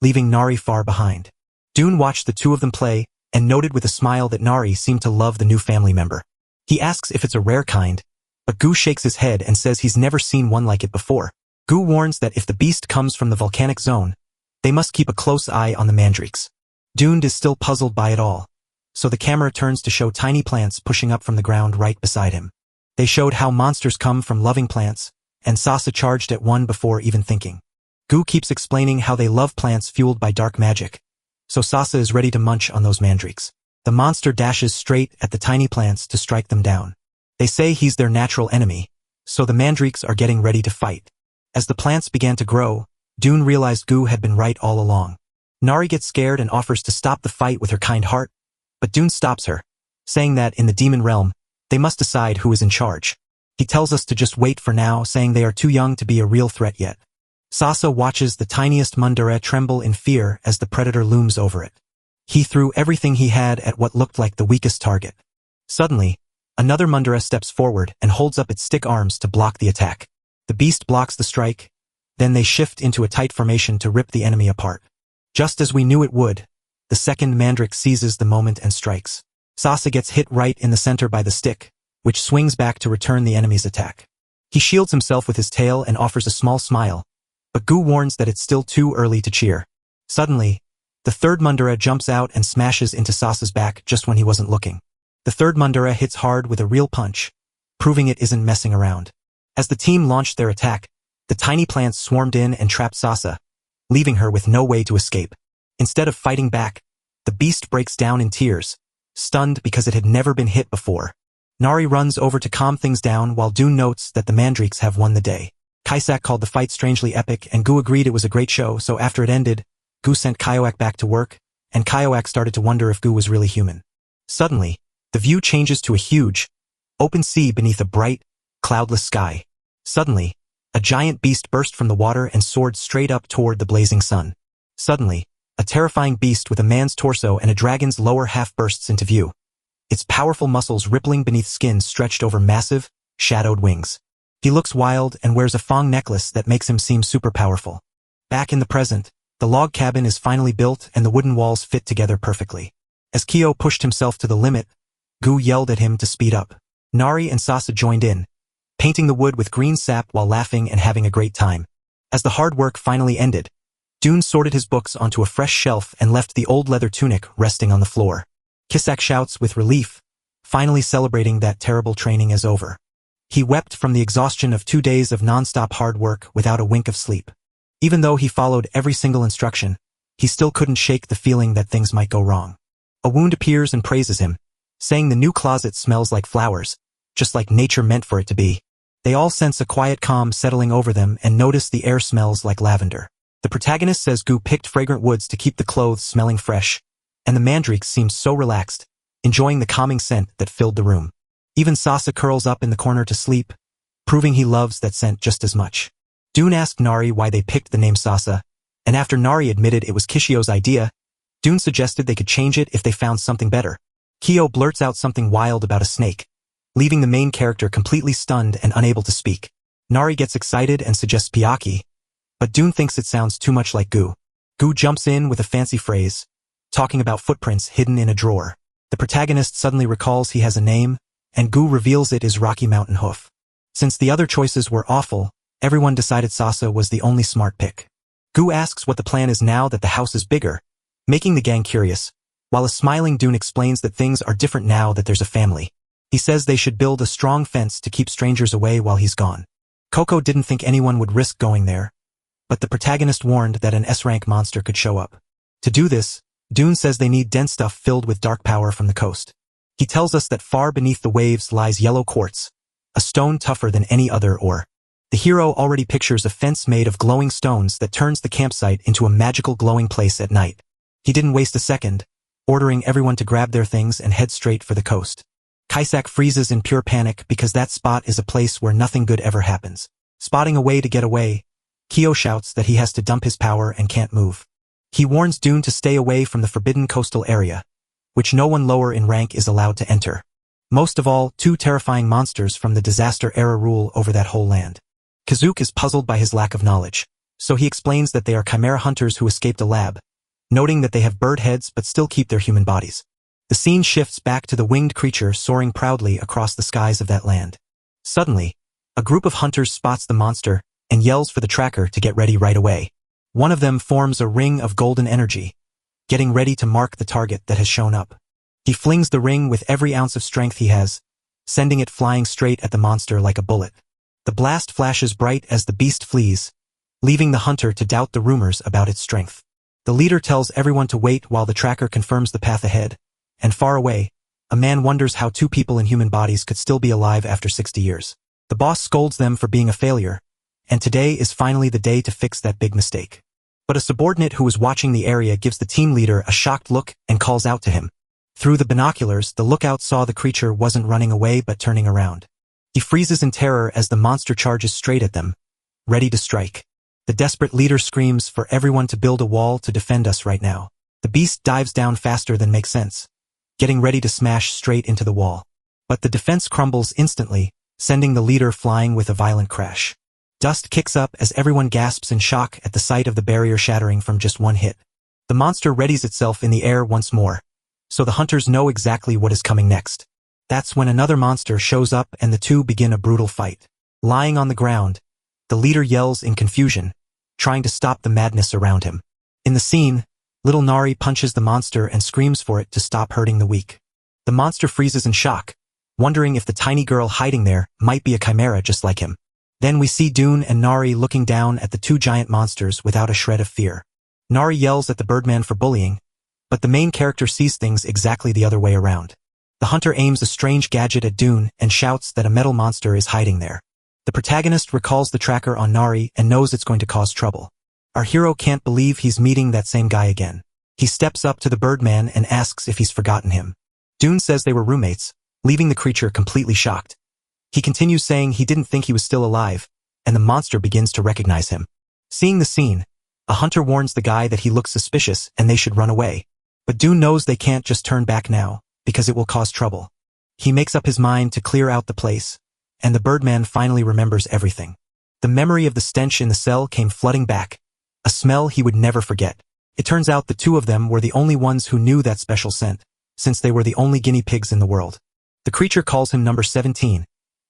leaving Nari far behind. Dune watched the two of them play and noted with a smile that Nari seemed to love the new family member. He asks if it's a rare kind, but Gu shakes his head and says he's never seen one like it before. Gu warns that if the beast comes from the volcanic zone, they must keep a close eye on the mandrakes. Dune is still puzzled by it all, so the camera turns to show tiny plants pushing up from the ground right beside him. They showed how monsters come from loving plants, and Sasa charged at one before even thinking. Gu keeps explaining how they love plants fueled by dark magic, so Sasa is ready to munch on those mandrakes. The monster dashes straight at the tiny plants to strike them down. They say he's their natural enemy, so the mandrakes are getting ready to fight. As the plants began to grow, Dune realized Gu had been right all along. Nari gets scared and offers to stop the fight with her kind heart, but Dune stops her, saying that in the demon realm, they must decide who is in charge. He tells us to just wait for now, saying they are too young to be a real threat yet. Sasa watches the tiniest Mundara tremble in fear as the predator looms over it. He threw everything he had at what looked like the weakest target. Suddenly, another Mundara steps forward and holds up its stick arms to block the attack. The beast blocks the strike, then they shift into a tight formation to rip the enemy apart. Just as we knew it would, the second Mandrake seizes the moment and strikes. Sasa gets hit right in the center by the stick, which swings back to return the enemy's attack. He shields himself with his tail and offers a small smile, but Gu warns that it's still too early to cheer. Suddenly, the third Mundara jumps out and smashes into Sasa's back just when he wasn't looking. The third Mundara hits hard with a real punch, proving it isn't messing around. As the team launched their attack, the tiny plants swarmed in and trapped Sasa, leaving her with no way to escape. Instead of fighting back, the beast breaks down in tears, stunned because it had never been hit before. Nari runs over to calm things down while Dune notes that the Mandrakes have won the day. Kaisak called the fight strangely epic and Gu agreed it was a great show, so after it ended, Gu sent Kyoak back to work, and Kyoak started to wonder if Gu was really human. Suddenly, the view changes to a huge, open sea beneath a bright, cloudless sky. Suddenly, a giant beast burst from the water and soared straight up toward the blazing sun. Suddenly, a terrifying beast with a man's torso and a dragon's lower half bursts into view. Its powerful muscles rippling beneath skin stretched over massive, shadowed wings. He looks wild and wears a Fong necklace that makes him seem super powerful. Back in the present, the log cabin is finally built and the wooden walls fit together perfectly. As Kyo pushed himself to the limit, Gu yelled at him to speed up. Nari and Sasa joined in, painting the wood with green sap while laughing and having a great time. As the hard work finally ended, Dune sorted his books onto a fresh shelf and left the old leather tunic resting on the floor. Kisak shouts with relief, finally celebrating that terrible training is over. He wept from the exhaustion of 2 days of non-stop hard work without a wink of sleep. Even though he followed every single instruction, he still couldn't shake the feeling that things might go wrong. A wound appears and praises him, saying the new closet smells like flowers, just like nature meant for it to be. They all sense a quiet calm settling over them and notice the air smells like lavender. The protagonist says Gu picked fragrant woods to keep the clothes smelling fresh, and the Mandrakes seemed so relaxed, enjoying the calming scent that filled the room. Even Sasa curls up in the corner to sleep, proving he loves that scent just as much. Dune asked Nari why they picked the name Sasa, and after Nari admitted it was Kishio's idea, Dune suggested they could change it if they found something better. Kyo blurts out something wild about a snake, leaving the main character completely stunned and unable to speak. Nari gets excited and suggests Piaki, but Dune thinks it sounds too much like Gu. Gu jumps in with a fancy phrase, talking about footprints hidden in a drawer. The protagonist suddenly recalls he has a name, and Gu reveals it is Rocky Mountain Hoof. Since the other choices were awful, everyone decided Sasa was the only smart pick. Gu asks what the plan is now that the house is bigger, making the gang curious, while a smiling Dune explains that things are different now that there's a family. He says they should build a strong fence to keep strangers away while he's gone. Coco didn't think anyone would risk going there, but the protagonist warned that an S-rank monster could show up. To do this, Dune says they need dense stuff filled with dark power from the coast. He tells us that far beneath the waves lies yellow quartz, a stone tougher than any other ore. The hero already pictures a fence made of glowing stones that turns the campsite into a magical glowing place at night. He didn't waste a second, ordering everyone to grab their things and head straight for the coast. Kaisak freezes in pure panic because that spot is a place where nothing good ever happens. Spotting a way to get away, Kyo shouts that he has to dump his power and can't move. He warns Dune to stay away from the forbidden coastal area, which no one lower in rank is allowed to enter. Most of all, 2 terrifying monsters from the disaster era rule over that whole land. Kazook is puzzled by his lack of knowledge, so he explains that they are chimera hunters who escaped a lab, noting that they have bird heads but still keep their human bodies. The scene shifts back to the winged creature soaring proudly across the skies of that land. Suddenly, a group of hunters spots the monster and yells for the tracker to get ready right away. One of them forms a ring of golden energy, getting ready to mark the target that has shown up. He flings the ring with every ounce of strength he has, sending it flying straight at the monster like a bullet. The blast flashes bright as the beast flees, leaving the hunter to doubt the rumors about its strength. The leader tells everyone to wait while the tracker confirms the path ahead, and far away, a man wonders how 2 people in human bodies could still be alive after 60 years. The boss scolds them for being a failure, and today is finally the day to fix that big mistake. But a subordinate who was watching the area gives the team leader a shocked look and calls out to him. Through the binoculars, the lookout saw the creature wasn't running away but turning around. He freezes in terror as the monster charges straight at them, ready to strike. The desperate leader screams for everyone to build a wall to defend us right now. The beast dives down faster than makes sense, getting ready to smash straight into the wall. But the defense crumbles instantly, sending the leader flying with a violent crash. Dust kicks up as everyone gasps in shock at the sight of the barrier shattering from just one hit. The monster readies itself in the air once more, so the hunters know exactly what is coming next. That's when another monster shows up and the two begin a brutal fight. Lying on the ground, the leader yells in confusion, trying to stop the madness around him. In the scene, little Nari punches the monster and screams for it to stop hurting the weak. The monster freezes in shock, wondering if the tiny girl hiding there might be a chimera just like him. Then we see Dune and Nari looking down at the two giant monsters without a shred of fear. Nari yells at the Birdman for bullying, but the main character sees things exactly the other way around. The hunter aims a strange gadget at Dune and shouts that a metal monster is hiding there. The protagonist recalls the tracker on Nari and knows it's going to cause trouble. Our hero can't believe he's meeting that same guy again. He steps up to the Birdman and asks if he's forgotten him. Dune says they were roommates, leaving the creature completely shocked. He continues saying he didn't think he was still alive, and the monster begins to recognize him. Seeing the scene, a hunter warns the guy that he looks suspicious and they should run away. But Dune knows they can't just turn back now, because it will cause trouble. He makes up his mind to clear out the place, and the Birdman finally remembers everything. The memory of the stench in the cell came flooding back, a smell he would never forget. It turns out the two of them were the only ones who knew that special scent, since they were the only guinea pigs in the world. The creature calls him number 17,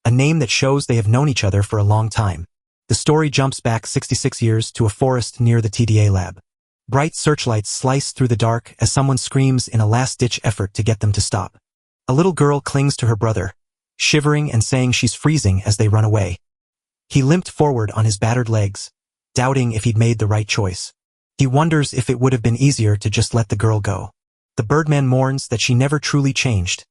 a name that shows they have known each other for a long time. The story jumps back 66 years to a forest near the TDA lab. Bright searchlights slice through the dark as someone screams in a last-ditch effort to get them to stop. A little girl clings to her brother, shivering and saying she's freezing as they run away. He limped forward on his battered legs, doubting if he'd made the right choice. He wonders if it would have been easier to just let the girl go. The Birdman mourns that she never truly changed,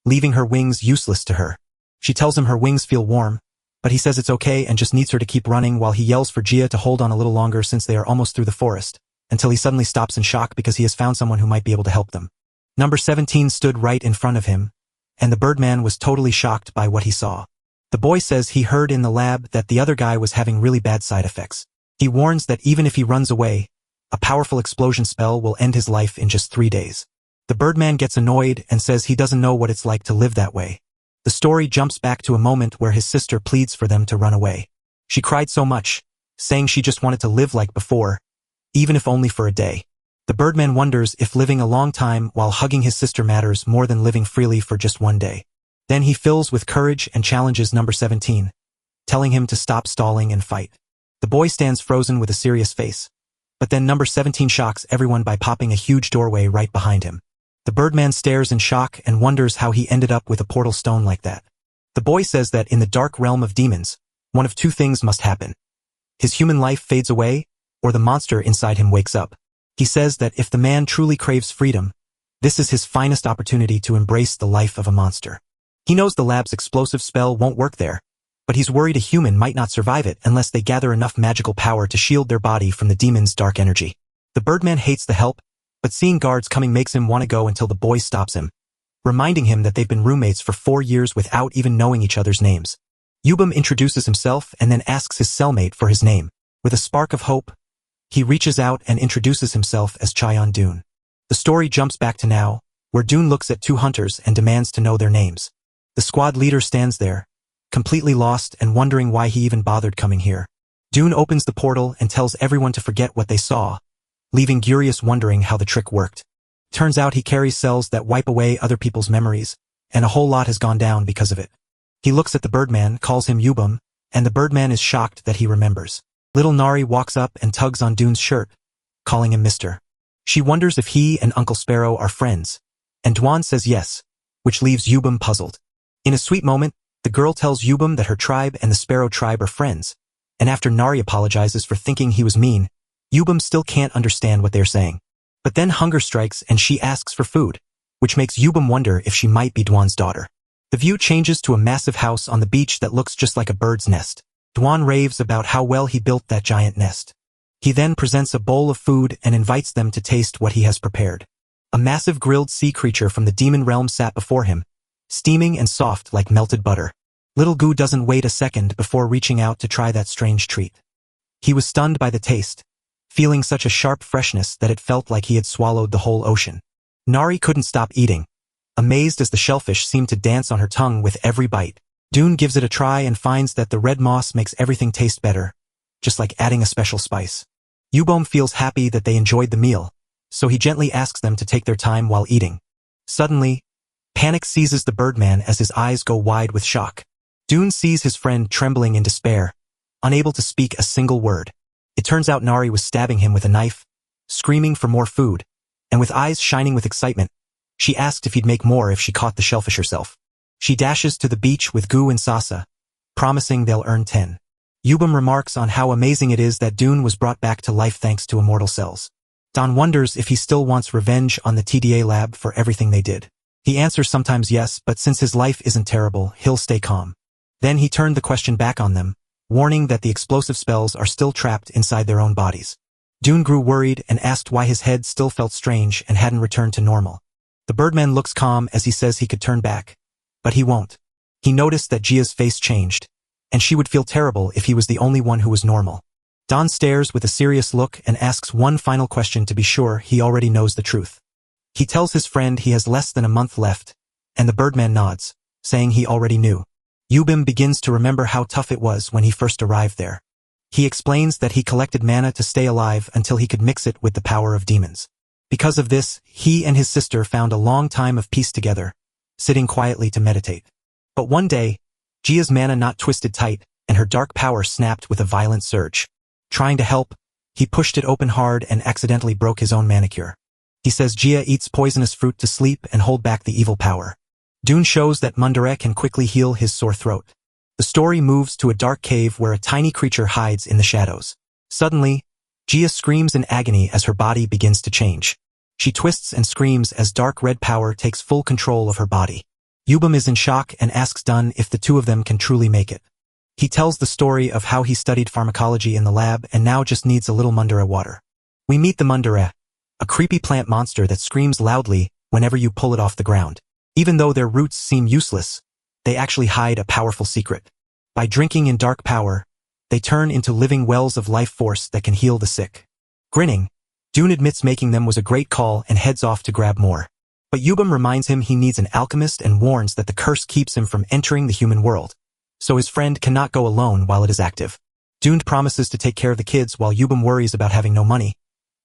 leaving her wings useless to her. She tells him her wings feel warm, but he says it's okay and just needs her to keep running while he yells for Gia to hold on a little longer since they are almost through the forest, until he suddenly stops in shock because he has found someone who might be able to help them. Number 17 stood right in front of him, and the Birdman was totally shocked by what he saw. The boy says he heard in the lab that the other guy was having really bad side effects. He warns that even if he runs away, a powerful explosion spell will end his life in just 3 days. The Birdman gets annoyed and says he doesn't know what it's like to live that way. The story jumps back to a moment where his sister pleads for them to run away. She cried so much, saying she just wanted to live like before, even if only for a day. The Birdman wonders if living a long time while hugging his sister matters more than living freely for just one day. Then he fills with courage and challenges number 17, telling him to stop stalling and fight. The boy stands frozen with a serious face, but then number 17 shocks everyone by popping a huge doorway right behind him. The Birdman stares in shock and wonders how he ended up with a portal stone like that. The boy says that in the dark realm of demons, one of two things must happen. His human life fades away, or the monster inside him wakes up. He says that if the man truly craves freedom, this is his finest opportunity to embrace the life of a monster. He knows the lab's explosive spell won't work there, but he's worried a human might not survive it unless they gather enough magical power to shield their body from the demon's dark energy. The Birdman hates the help, but seeing guards coming makes him want to go until the boy stops him, reminding him that they've been roommates for 4 years without even knowing each other's names. Yubum introduces himself and then asks his cellmate for his name. With a spark of hope, he reaches out and introduces himself as Cheon Dune. The story jumps back to now, where Dune looks at two hunters and demands to know their names. The squad leader stands there, completely lost and wondering why he even bothered coming here. Dune opens the portal and tells everyone to forget what they saw, leaving Gurius wondering how the trick worked. Turns out he carries cells that wipe away other people's memories, and a whole lot has gone down because of it. He looks at the Birdman, calls him Yubum, and the Birdman is shocked that he remembers. Little Nari walks up and tugs on Dune's shirt, calling him Mr. She wonders if he and Uncle Sparrow are friends, and Dwan says yes, which leaves Yubum puzzled. In a sweet moment, the girl tells Yubum that her tribe and the Sparrow tribe are friends, and after Nari apologizes for thinking he was mean, Yubum still can't understand what they're saying. But then hunger strikes and she asks for food, which makes Yubum wonder if she might be Dwan's daughter. The view changes to a massive house on the beach that looks just like a bird's nest. Duan raves about how well he built that giant nest. He then presents a bowl of food and invites them to taste what he has prepared. A massive grilled sea creature from the demon realm sat before him, steaming and soft like melted butter. Little Gu doesn't wait a second before reaching out to try that strange treat. He was stunned by the taste, feeling such a sharp freshness that it felt like he had swallowed the whole ocean. Nari couldn't stop eating, amazed as the shellfish seemed to dance on her tongue with every bite. Dune gives it a try and finds that the red moss makes everything taste better, just like adding a special spice. Yubom feels happy that they enjoyed the meal, so he gently asks them to take their time while eating. Suddenly, panic seizes the birdman as his eyes go wide with shock. Dune sees his friend trembling in despair, unable to speak a single word. It turns out Nari was stabbing him with a knife, screaming for more food, and with eyes shining with excitement, she asked if he'd make more if she caught the shellfish herself. She dashes to the beach with Gu and Sasa, promising they'll earn 10. Yubom remarks on how amazing it is that Dune was brought back to life thanks to immortal cells. Don wonders if he still wants revenge on the TDA lab for everything they did. He answers sometimes yes, but since his life isn't terrible, he'll stay calm. Then he turned the question back on them, warning that the explosive spells are still trapped inside their own bodies. Dune grew worried and asked why his head still felt strange and hadn't returned to normal. The birdman looks calm as he says he could turn back, but he won't. He noticed that Jia's face changed, and she would feel terrible if he was the only one who was normal. Don stares with a serious look and asks one final question to be sure he already knows the truth. He tells his friend he has less than a month left, and the birdman nods, saying he already knew. Yubim begins to remember how tough it was when he first arrived there. He explains that he collected mana to stay alive until he could mix it with the power of demons. Because of this, he and his sister found a long time of peace together, sitting quietly to meditate. But one day, Jia's mana knot twisted tight, and her dark power snapped with a violent surge. Trying to help, he pushed it open hard and accidentally broke his own manicure. He says Jia eats poisonous fruit to sleep and hold back the evil power. Dune shows that Mundare can quickly heal his sore throat. The story moves to a dark cave where a tiny creature hides in the shadows. Suddenly, Jia screams in agony as her body begins to change. She twists and screams as dark red power takes full control of her body. Yubim is in shock and asks Dun if the two of them can truly make it. He tells the story of how he studied pharmacology in the lab and now just needs a little Mundare water. We meet the Mundare, a creepy plant monster that screams loudly whenever you pull it off the ground. Even though their roots seem useless, they actually hide a powerful secret. By drinking in dark power, they turn into living wells of life force that can heal the sick. Grinning, Dune admits making them was a great call and heads off to grab more. But Yubim reminds him he needs an alchemist and warns that the curse keeps him from entering the human world, so his friend cannot go alone while it is active. Dune promises to take care of the kids while Yubim worries about having no money.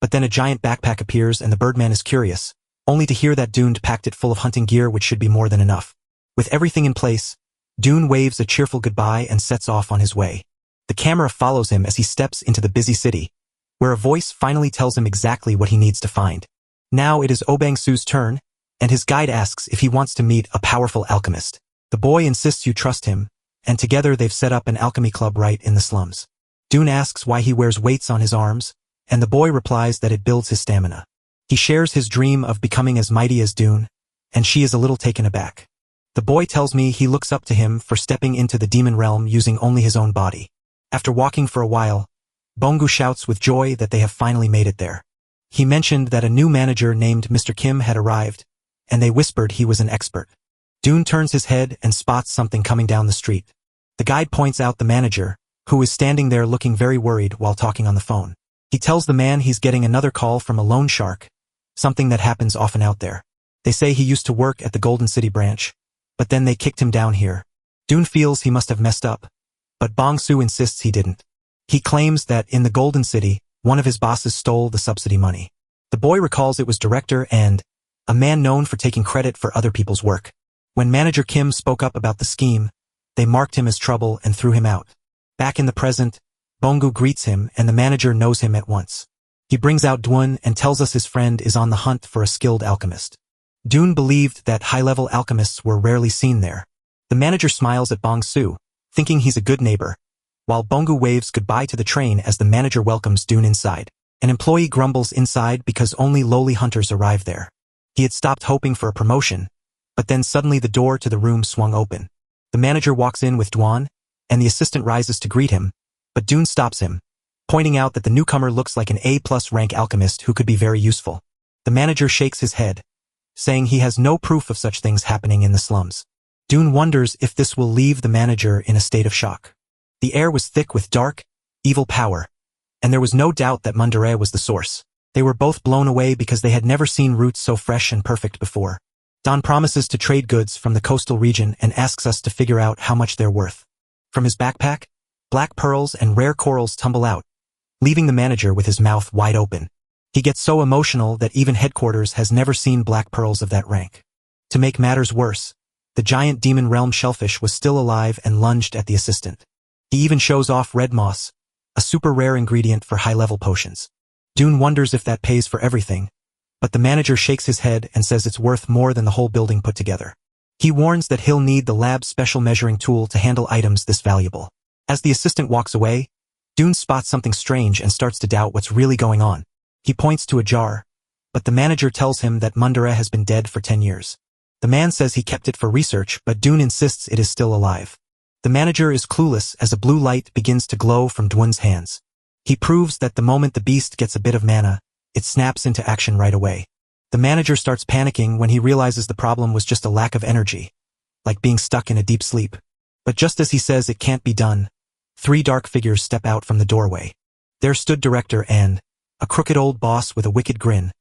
But then a giant backpack appears and the birdman is curious, only to hear that Dune packed it full of hunting gear which should be more than enough. With everything in place, Dune waves a cheerful goodbye and sets off on his way. The camera follows him as he steps into the busy city, where a voice finally tells him exactly what he needs to find. Now it is Obang-Su's turn, and his guide asks if he wants to meet a powerful alchemist. The boy insists you trust him, and together they've set up an alchemy club right in the slums. Dune asks why he wears weights on his arms, and the boy replies that it builds his stamina. He shares his dream of becoming as mighty as Dune, and she is a little taken aback. The boy tells me he looks up to him for stepping into the demon realm using only his own body. After walking for a while, Bongu shouts with joy that they have finally made it there. He mentioned that a new manager named Mr. Kim had arrived, and they whispered he was an expert. Dune turns his head and spots something coming down the street. The guide points out the manager, who is standing there looking very worried while talking on the phone. He tells the man he's getting another call from a loan shark, something that happens often out there. They say he used to work at the Golden City branch, but then they kicked him down here. Dune feels he must have messed up, but Bong-Su insists he didn't. He claims that in the Golden City, one of his bosses stole the subsidy money. The boy recalls it was director and a man known for taking credit for other people's work. When manager Kim spoke up about the scheme, they marked him as trouble and threw him out. Back in the present, Bongu greets him and the manager knows him at once. He brings out Dune and tells us his friend is on the hunt for a skilled alchemist. Dune believed that high-level alchemists were rarely seen there. The manager smiles at Bong-Su, thinking he's a good neighbor, while Bongu waves goodbye to the train as the manager welcomes Dune inside. An employee grumbles inside because only lowly hunters arrive there. He had stopped hoping for a promotion, but then suddenly the door to the room swung open. The manager walks in with Dwan, and the assistant rises to greet him, but Dune stops him, pointing out that the newcomer looks like an A+ rank alchemist who could be very useful. The manager shakes his head, saying he has no proof of such things happening in the slums. Dune wonders if this will leave the manager in a state of shock. The air was thick with dark, evil power, and there was no doubt that Mundere was the source. They were both blown away because they had never seen roots so fresh and perfect before. Don promises to trade goods from the coastal region and asks us to figure out how much they're worth. From his backpack, black pearls and rare corals tumble out, leaving the manager with his mouth wide open. He gets so emotional that even headquarters has never seen black pearls of that rank. To make matters worse, the giant demon realm shellfish was still alive and lunged at the assistant. He even shows off red moss, a super rare ingredient for high-level potions. Dune wonders if that pays for everything, but the manager shakes his head and says it's worth more than the whole building put together. He warns that he'll need the lab's special measuring tool to handle items this valuable. As the assistant walks away, Dune spots something strange and starts to doubt what's really going on. He points to a jar, but the manager tells him that Mundere has been dead for 10 years. The man says he kept it for research, but Dune insists it is still alive. The manager is clueless as a blue light begins to glow from Dune's hands. He proves that the moment the beast gets a bit of mana, it snaps into action right away. The manager starts panicking when he realizes the problem was just a lack of energy, like being stuck in a deep sleep. But just as he says it can't be done, 3 dark figures step out from the doorway. There stood Director Anne, a crooked old boss with a wicked grin,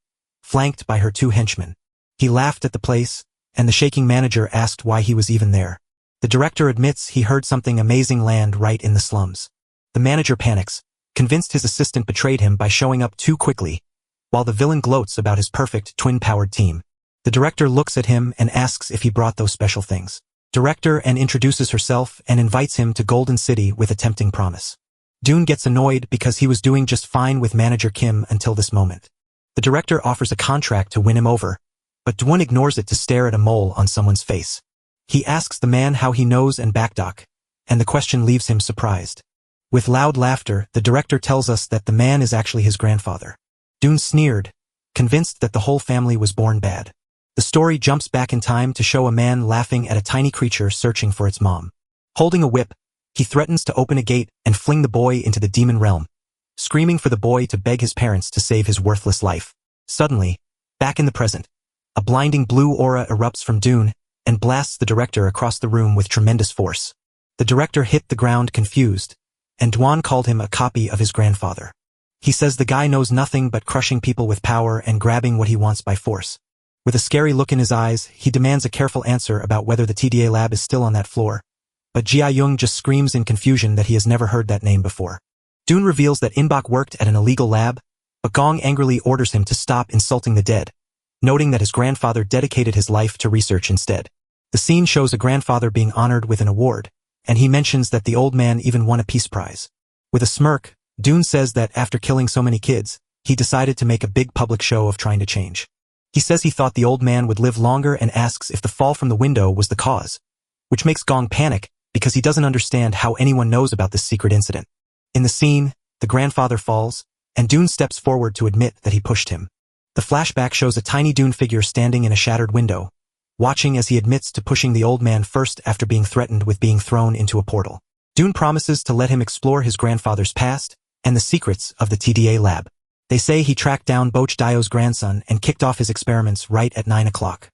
flanked by her 2 henchmen. He laughed at the place, and the shaking manager asked why he was even there. The director admits he heard something amazing land right in the slums. The manager panics, convinced his assistant betrayed him by showing up too quickly, while the villain gloats about his perfect twin-powered team. The director looks at him and asks if he brought those special things. Director Anne introduces herself and invites him to Golden City with a tempting promise. Dune gets annoyed because he was doing just fine with Manager Kim until this moment. The director offers a contract to win him over, but Dune ignores it to stare at a mole on someone's face. He asks the man how he knows and backdock, and the question leaves him surprised. With loud laughter, the director tells us that the man is actually his grandfather. Dune sneered, convinced that the whole family was born bad. The story jumps back in time to show a man laughing at a tiny creature searching for its mom. Holding a whip, he threatens to open a gate and fling the boy into the demon realm, screaming for the boy to beg his parents to save his worthless life. Suddenly, back in the present, a blinding blue aura erupts from Dune and blasts the director across the room with tremendous force. The director hit the ground confused, and Dwan called him a copy of his grandfather. He says the guy knows nothing but crushing people with power and grabbing what he wants by force. With a scary look in his eyes, he demands a careful answer about whether the TDA lab is still on that floor, but Jia Young just screams in confusion that he has never heard that name before. Dune reveals that Inbok worked at an illegal lab, but Gong angrily orders him to stop insulting the dead, noting that his grandfather dedicated his life to research instead. The scene shows a grandfather being honored with an award, and he mentions that the old man even won a peace prize. With a smirk, Dune says that after killing so many kids, he decided to make a big public show of trying to change. He says he thought the old man would live longer and asks if the fall from the window was the cause, which makes Gong panic because he doesn't understand how anyone knows about this secret incident. In the scene, the grandfather falls, and Dune steps forward to admit that he pushed him. The flashback shows a tiny Dune figure standing in a shattered window, watching as he admits to pushing the old man first after being threatened with being thrown into a portal. Dune promises to let him explore his grandfather's past and the secrets of the TDA lab. They say he tracked down Boch Dio's grandson and kicked off his experiments right at 9 o'clock.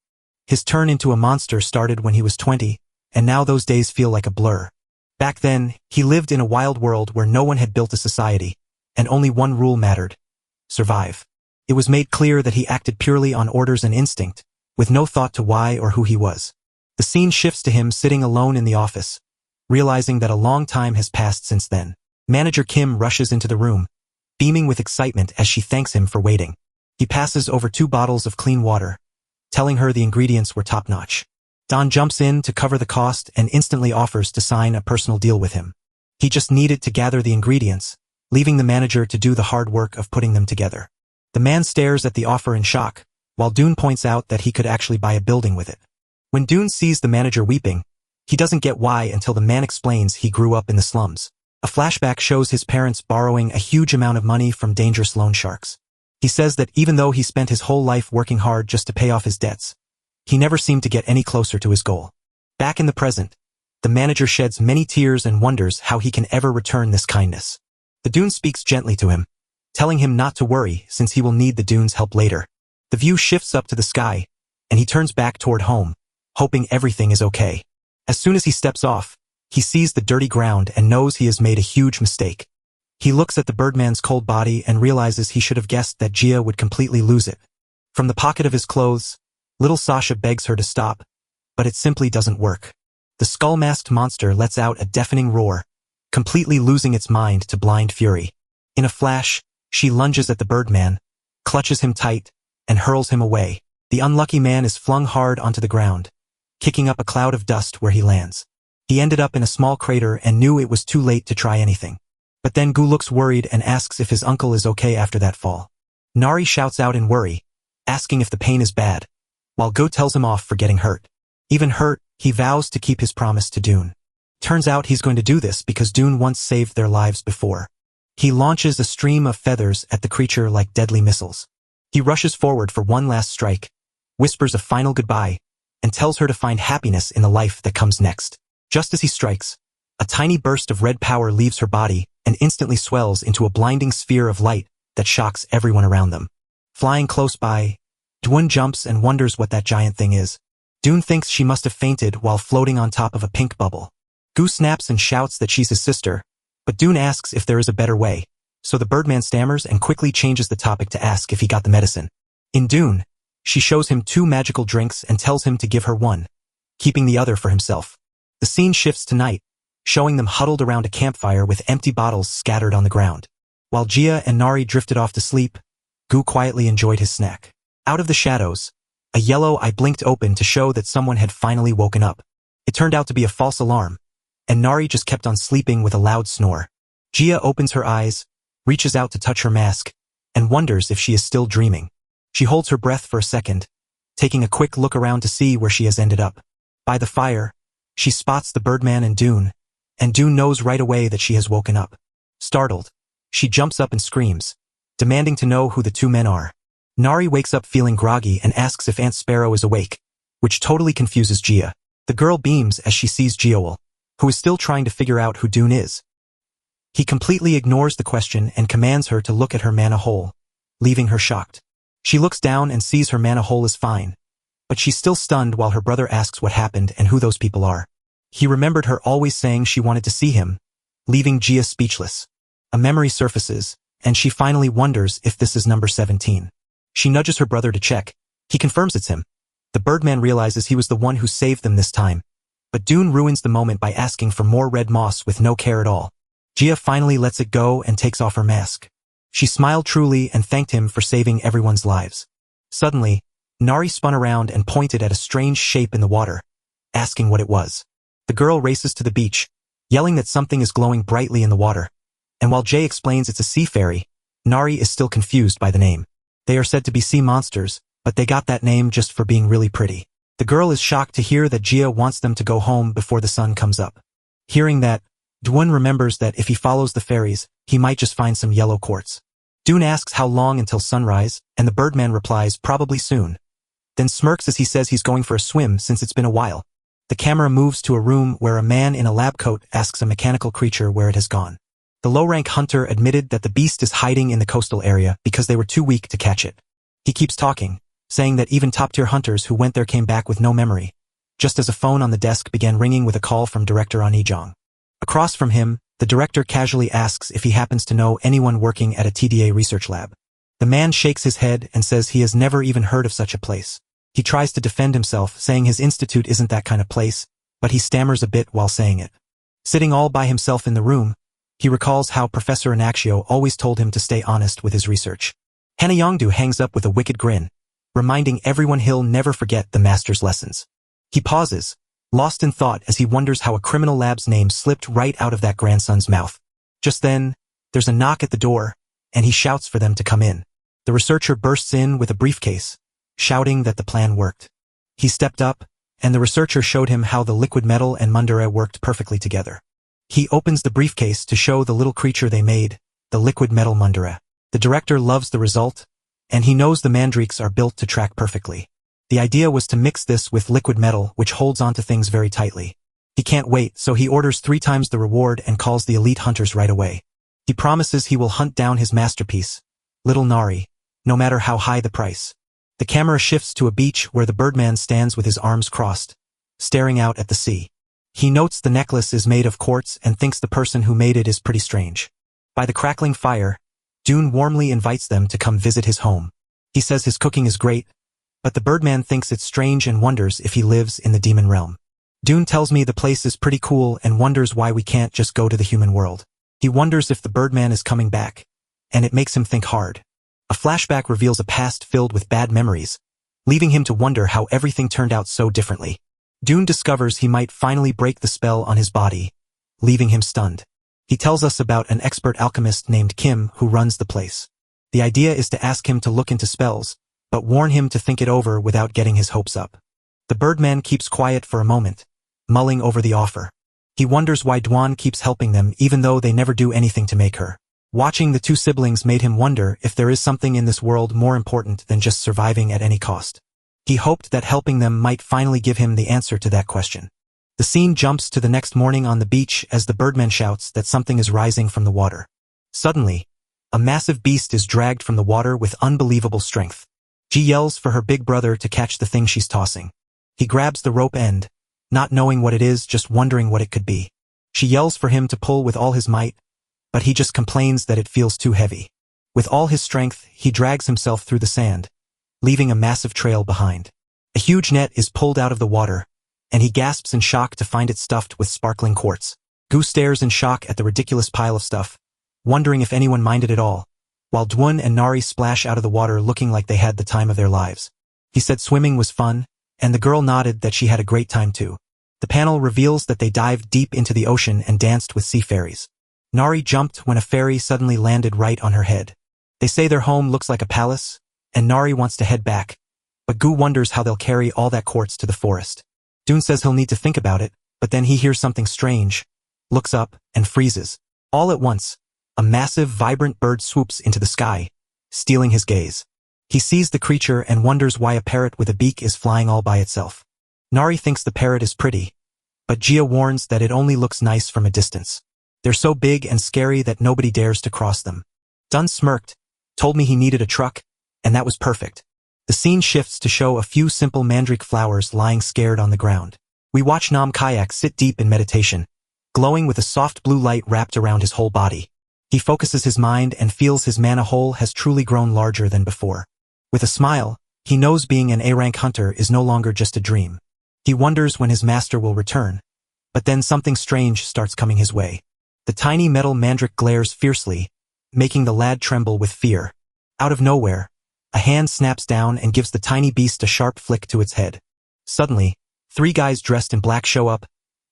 His turn into a monster started when he was 20, and now those days feel like a blur. Back then, he lived in a wild world where no one had built a society, and only one rule mattered: survive. It was made clear that he acted purely on orders and instinct, with no thought to why or who he was. The scene shifts to him sitting alone in the office, realizing that a long time has passed since then. Manager Kim rushes into the room, beaming with excitement as she thanks him for waiting. He passes over 2 bottles of clean water, telling her the ingredients were top-notch. Don jumps in to cover the cost and instantly offers to sign a personal deal with him. He just needed to gather the ingredients, leaving the manager to do the hard work of putting them together. The man stares at the offer in shock, while Dune points out that he could actually buy a building with it. When Dune sees the manager weeping, he doesn't get why until the man explains he grew up in the slums. A flashback shows his parents borrowing a huge amount of money from dangerous loan sharks. He says that even though he spent his whole life working hard just to pay off his debts, he never seemed to get any closer to his goal. Back in the present, The manager sheds many tears and wonders how he can ever return this kindness. The Dune speaks gently to him, telling him not to worry since he will need the Dune's help later. The view shifts up to the sky, and he turns back toward home, hoping everything is okay. As soon as he steps off, he sees the dirty ground and knows he has made a huge mistake. He looks at the Birdman's cold body and realizes he should have guessed that Gia would completely lose it. From the pocket of his clothes, little Sasha begs her to stop, but it simply doesn't work. The skull-masked monster lets out a deafening roar, completely losing its mind to blind fury. In a flash, she lunges at the Birdman, clutches him tight, and hurls him away. The unlucky man is flung hard onto the ground, kicking up a cloud of dust where he lands. He ended up in a small crater and knew it was too late to try anything. But then Gu looks worried and asks if his uncle is okay after that fall. Nari shouts out in worry, asking if the pain is bad, while Gu tells him off for getting hurt. Even hurt, he vows to keep his promise to Dune. Turns out he's going to do this because Dune once saved their lives before. He launches a stream of feathers at the creature like deadly missiles. He rushes forward for one last strike, whispers a final goodbye, and tells her to find happiness in the life that comes next. Just as he strikes, a tiny burst of red power leaves her body and instantly swells into a blinding sphere of light that shocks everyone around them. Flying close by, Dune jumps and wonders what that giant thing is. Dune thinks she must have fainted while floating on top of a pink bubble. Gu snaps and shouts that she's his sister, but Dune asks if there is a better way, so the Birdman stammers and quickly changes the topic to ask if he got the medicine. In Dune, she shows him 2 magical drinks and tells him to give her one, keeping the other for himself. The scene shifts to night, showing them huddled around a campfire with empty bottles scattered on the ground. While Gia and Nari drifted off to sleep, Gu quietly enjoyed his snack. Out of the shadows, a yellow eye blinked open to show that someone had finally woken up. It turned out to be a false alarm, and Nari just kept on sleeping with a loud snore. Gia opens her eyes, reaches out to touch her mask, and wonders if she is still dreaming. She holds her breath for a second, taking a quick look around to see where she has ended up. By the fire, she spots the Birdman and Dune knows right away that she has woken up. Startled, she jumps up and screams, demanding to know who the 2 men are. Nari wakes up feeling groggy and asks if Aunt Sparrow is awake, which totally confuses Gia. The girl beams as she sees Gioel, who is still trying to figure out who Dune is. He completely ignores the question and commands her to look at her mana hole, leaving her shocked. She looks down and sees her mana hole is fine, but she's still stunned while her brother asks what happened and who those people are. He remembered her always saying she wanted to see him, leaving Gia speechless. A memory surfaces, and she finally wonders if this is number 17. She nudges her brother to check. He confirms it's him. The Birdman realizes he was the one who saved them this time, but Dune ruins the moment by asking for more red moss with no care at all. Gia finally lets it go and takes off her mask. She smiled truly and thanked him for saving everyone's lives. Suddenly, Nari spun around and pointed at a strange shape in the water, asking what it was. The girl races to the beach, yelling that something is glowing brightly in the water. And while Jay explains it's a sea fairy, Nari is still confused by the name. They are said to be sea monsters, but they got that name just for being really pretty. The girl is shocked to hear that Gia wants them to go home before the sun comes up. Hearing that, Dune remembers that if he follows the fairies, he might just find some yellow quartz. Dune asks how long until sunrise, and the Birdman replies probably soon. Then smirks as he says he's going for a swim since it's been a while. The camera moves to a room where a man in a lab coat asks a mechanical creature where it has gone. The low-rank hunter admitted that the beast is hiding in the coastal area because they were too weak to catch it. He keeps talking, saying that even top-tier hunters who went there came back with no memory, just as a phone on the desk began ringing with a call from Director An Ijong. Across from him, the director casually asks if he happens to know anyone working at a TDA research lab. The man shakes his head and says he has never even heard of such a place. He tries to defend himself, saying his institute isn't that kind of place, but he stammers a bit while saying it. Sitting all by himself in the room, he recalls how Professor Inaxio always told him to stay honest with his research. Hana Yongdu hangs up with a wicked grin, reminding everyone he'll never forget the master's lessons. He pauses, lost in thought as he wonders how a criminal lab's name slipped right out of that grandson's mouth. Just then, there's a knock at the door, and he shouts for them to come in. The researcher bursts in with a briefcase, shouting that the plan worked. He stepped up, and the researcher showed him how the liquid metal and mundare worked perfectly together. He opens the briefcase to show the little creature they made, the liquid metal mundare. The director loves the result, and he knows the mandrakes are built to track perfectly. The idea was to mix this with liquid metal, which holds onto things very tightly. He can't wait, so he orders 3 times the reward and calls the elite hunters right away. He promises he will hunt down his masterpiece, little Nari, no matter how high the price. The camera shifts to a beach where the Birdman stands with his arms crossed, staring out at the sea. He notes the necklace is made of quartz and thinks the person who made it is pretty strange. By the crackling fire, Dune warmly invites them to come visit his home. He says his cooking is great, but the Birdman thinks it's strange and wonders if he lives in the demon realm. Dune tells me the place is pretty cool and wonders why we can't just go to the human world. He wonders if the Birdman is coming back, and it makes him think hard. A flashback reveals a past filled with bad memories, leaving him to wonder how everything turned out so differently. Dune discovers he might finally break the spell on his body, leaving him stunned. He tells us about an expert alchemist named Kim who runs the place. The idea is to ask him to look into spells, but warn him to think it over without getting his hopes up. The Birdman keeps quiet for a moment, mulling over the offer. He wonders why Dwan keeps helping them even though they never do anything to make her. Watching the 2 siblings made him wonder if there is something in this world more important than just surviving at any cost. He hoped that helping them might finally give him the answer to that question. The scene jumps to the next morning on the beach as the Birdman shouts that something is rising from the water. Suddenly, a massive beast is dragged from the water with unbelievable strength. She yells for her big brother to catch the thing she's tossing. He grabs the rope end, not knowing what it is, just wondering what it could be. She yells for him to pull with all his might, but he just complains that it feels too heavy. With all his strength, he drags himself through the sand, leaving a massive trail behind. A huge net is pulled out of the water, and he gasps in shock to find it stuffed with sparkling quartz. Gu stares in shock at the ridiculous pile of stuff, wondering if anyone minded at all, while Dwun and Nari splash out of the water looking like they had the time of their lives. He said swimming was fun, and the girl nodded that she had a great time too. The panel reveals that they dived deep into the ocean and danced with sea fairies. Nari jumped when a fairy suddenly landed right on her head. They say their home looks like a palace, and Nari wants to head back, but Gu wonders how they'll carry all that quartz to the forest. Dune says he'll need to think about it, but then he hears something strange, looks up, and freezes. All at once, a massive, vibrant bird swoops into the sky, stealing his gaze. He sees the creature and wonders why a parrot with a beak is flying all by itself. Nari thinks the parrot is pretty, but Jia warns that it only looks nice from a distance. They're so big and scary that nobody dares to cross them. Dun smirked, told me he needed a truck, and that was perfect. The scene shifts to show a few simple mandrake flowers lying scared on the ground. We watch Nam Kayak sit deep in meditation, glowing with a soft blue light wrapped around his whole body. He focuses his mind and feels his mana hole has truly grown larger than before. With a smile, he knows being an A-rank hunter is no longer just a dream. He wonders when his master will return, but then something strange starts coming his way. The tiny metal mandrake glares fiercely, making the lad tremble with fear. Out of nowhere, a hand snaps down and gives the tiny beast a sharp flick to its head. Suddenly, 3 guys dressed in black show up,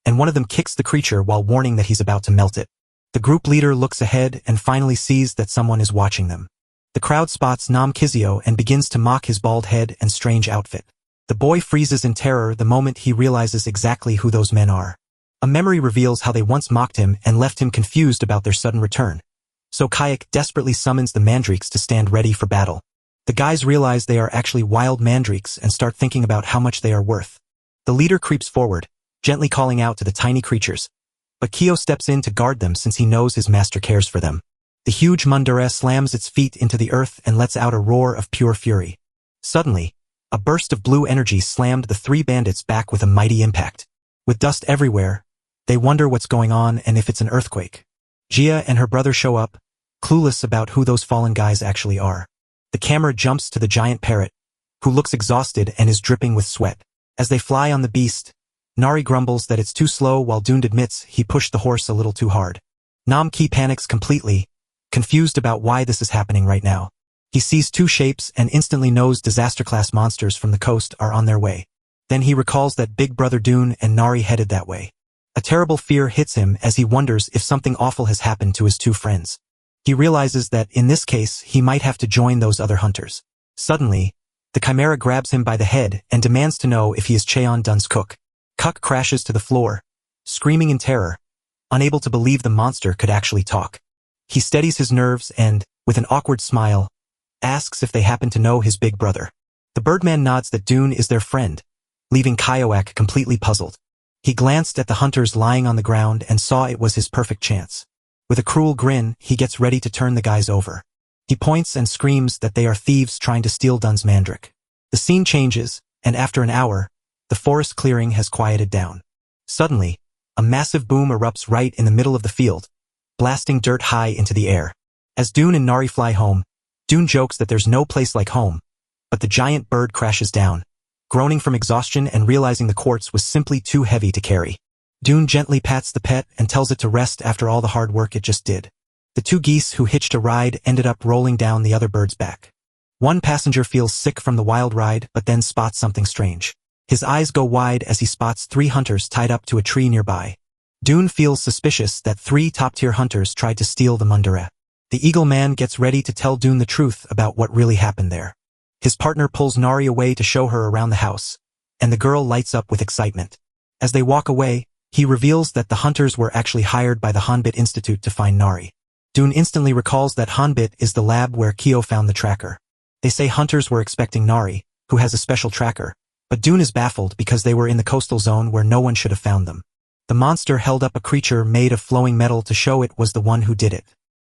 and one of them kicks the creature while warning that he's about to melt it. The group leader looks ahead and finally sees that someone is watching them. The crowd spots Nam Kizio and begins to mock his bald head and strange outfit. The boy freezes in terror the moment he realizes exactly who those men are. A memory reveals how they once mocked him and left him confused about their sudden return. So Kayak desperately summons the mandrakes to stand ready for battle. The guys realize they are actually wild mandrakes and start thinking about how much they are worth. The leader creeps forward, gently calling out to the tiny creatures, but Kyo steps in to guard them since he knows his master cares for them. The huge Mundare slams its feet into the earth and lets out a roar of pure fury. Suddenly, a burst of blue energy slammed the 3 bandits back with a mighty impact. With dust everywhere, they wonder what's going on and if it's an earthquake. Jia and her brother show up, clueless about who those fallen guys actually are. The camera jumps to the giant parrot, who looks exhausted and is dripping with sweat. As they fly on the beast, Nari grumbles that it's too slow while Dune admits he pushed the horse a little too hard. Nam Ki panics completely, confused about why this is happening right now. He sees 2 shapes and instantly knows disaster-class monsters from the coast are on their way. Then he recalls that Big Brother Dune and Nari headed that way. A terrible fear hits him as he wonders if something awful has happened to his 2 friends. He realizes that in this case he might have to join those other hunters. Suddenly, the chimera grabs him by the head and demands to know if he is Cheon Dun's cook. Kuk crashes to the floor, screaming in terror, unable to believe the monster could actually talk. He steadies his nerves and, with an awkward smile, asks if they happen to know his big brother. The Birdman nods that Dune is their friend, leaving Kayoak completely puzzled. He glanced at the hunters lying on the ground and saw it was his perfect chance. With a cruel grin, he gets ready to turn the guys over. He points and screams that they are thieves trying to steal Dun's mandrake. The scene changes, and after an hour, the forest clearing has quieted down. Suddenly, a massive boom erupts right in the middle of the field, blasting dirt high into the air. As Dune and Nari fly home, Dune jokes that there's no place like home, but the giant bird crashes down, groaning from exhaustion and realizing the quartz was simply too heavy to carry. Dune gently pats the pet and tells it to rest after all the hard work it just did. The two geese who hitched a ride ended up rolling down the other bird's back. One passenger feels sick from the wild ride but then spots something strange. His eyes go wide as he spots 3 hunters tied up to a tree nearby. Dune feels suspicious that 3 top-tier hunters tried to steal the Mundara. The Eagle Man gets ready to tell Dune the truth about what really happened there. His partner pulls Nari away to show her around the house, and the girl lights up with excitement. As they walk away, he reveals that the hunters were actually hired by the Hanbit Institute to find Nari. Dune instantly recalls that Hanbit is the lab where Kyo found the tracker. They say hunters were expecting Nari, who has a special tracker, but Dune is baffled because they were in the coastal zone where no one should have found them. The monster held up a creature made of flowing metal to show it was the one who did it.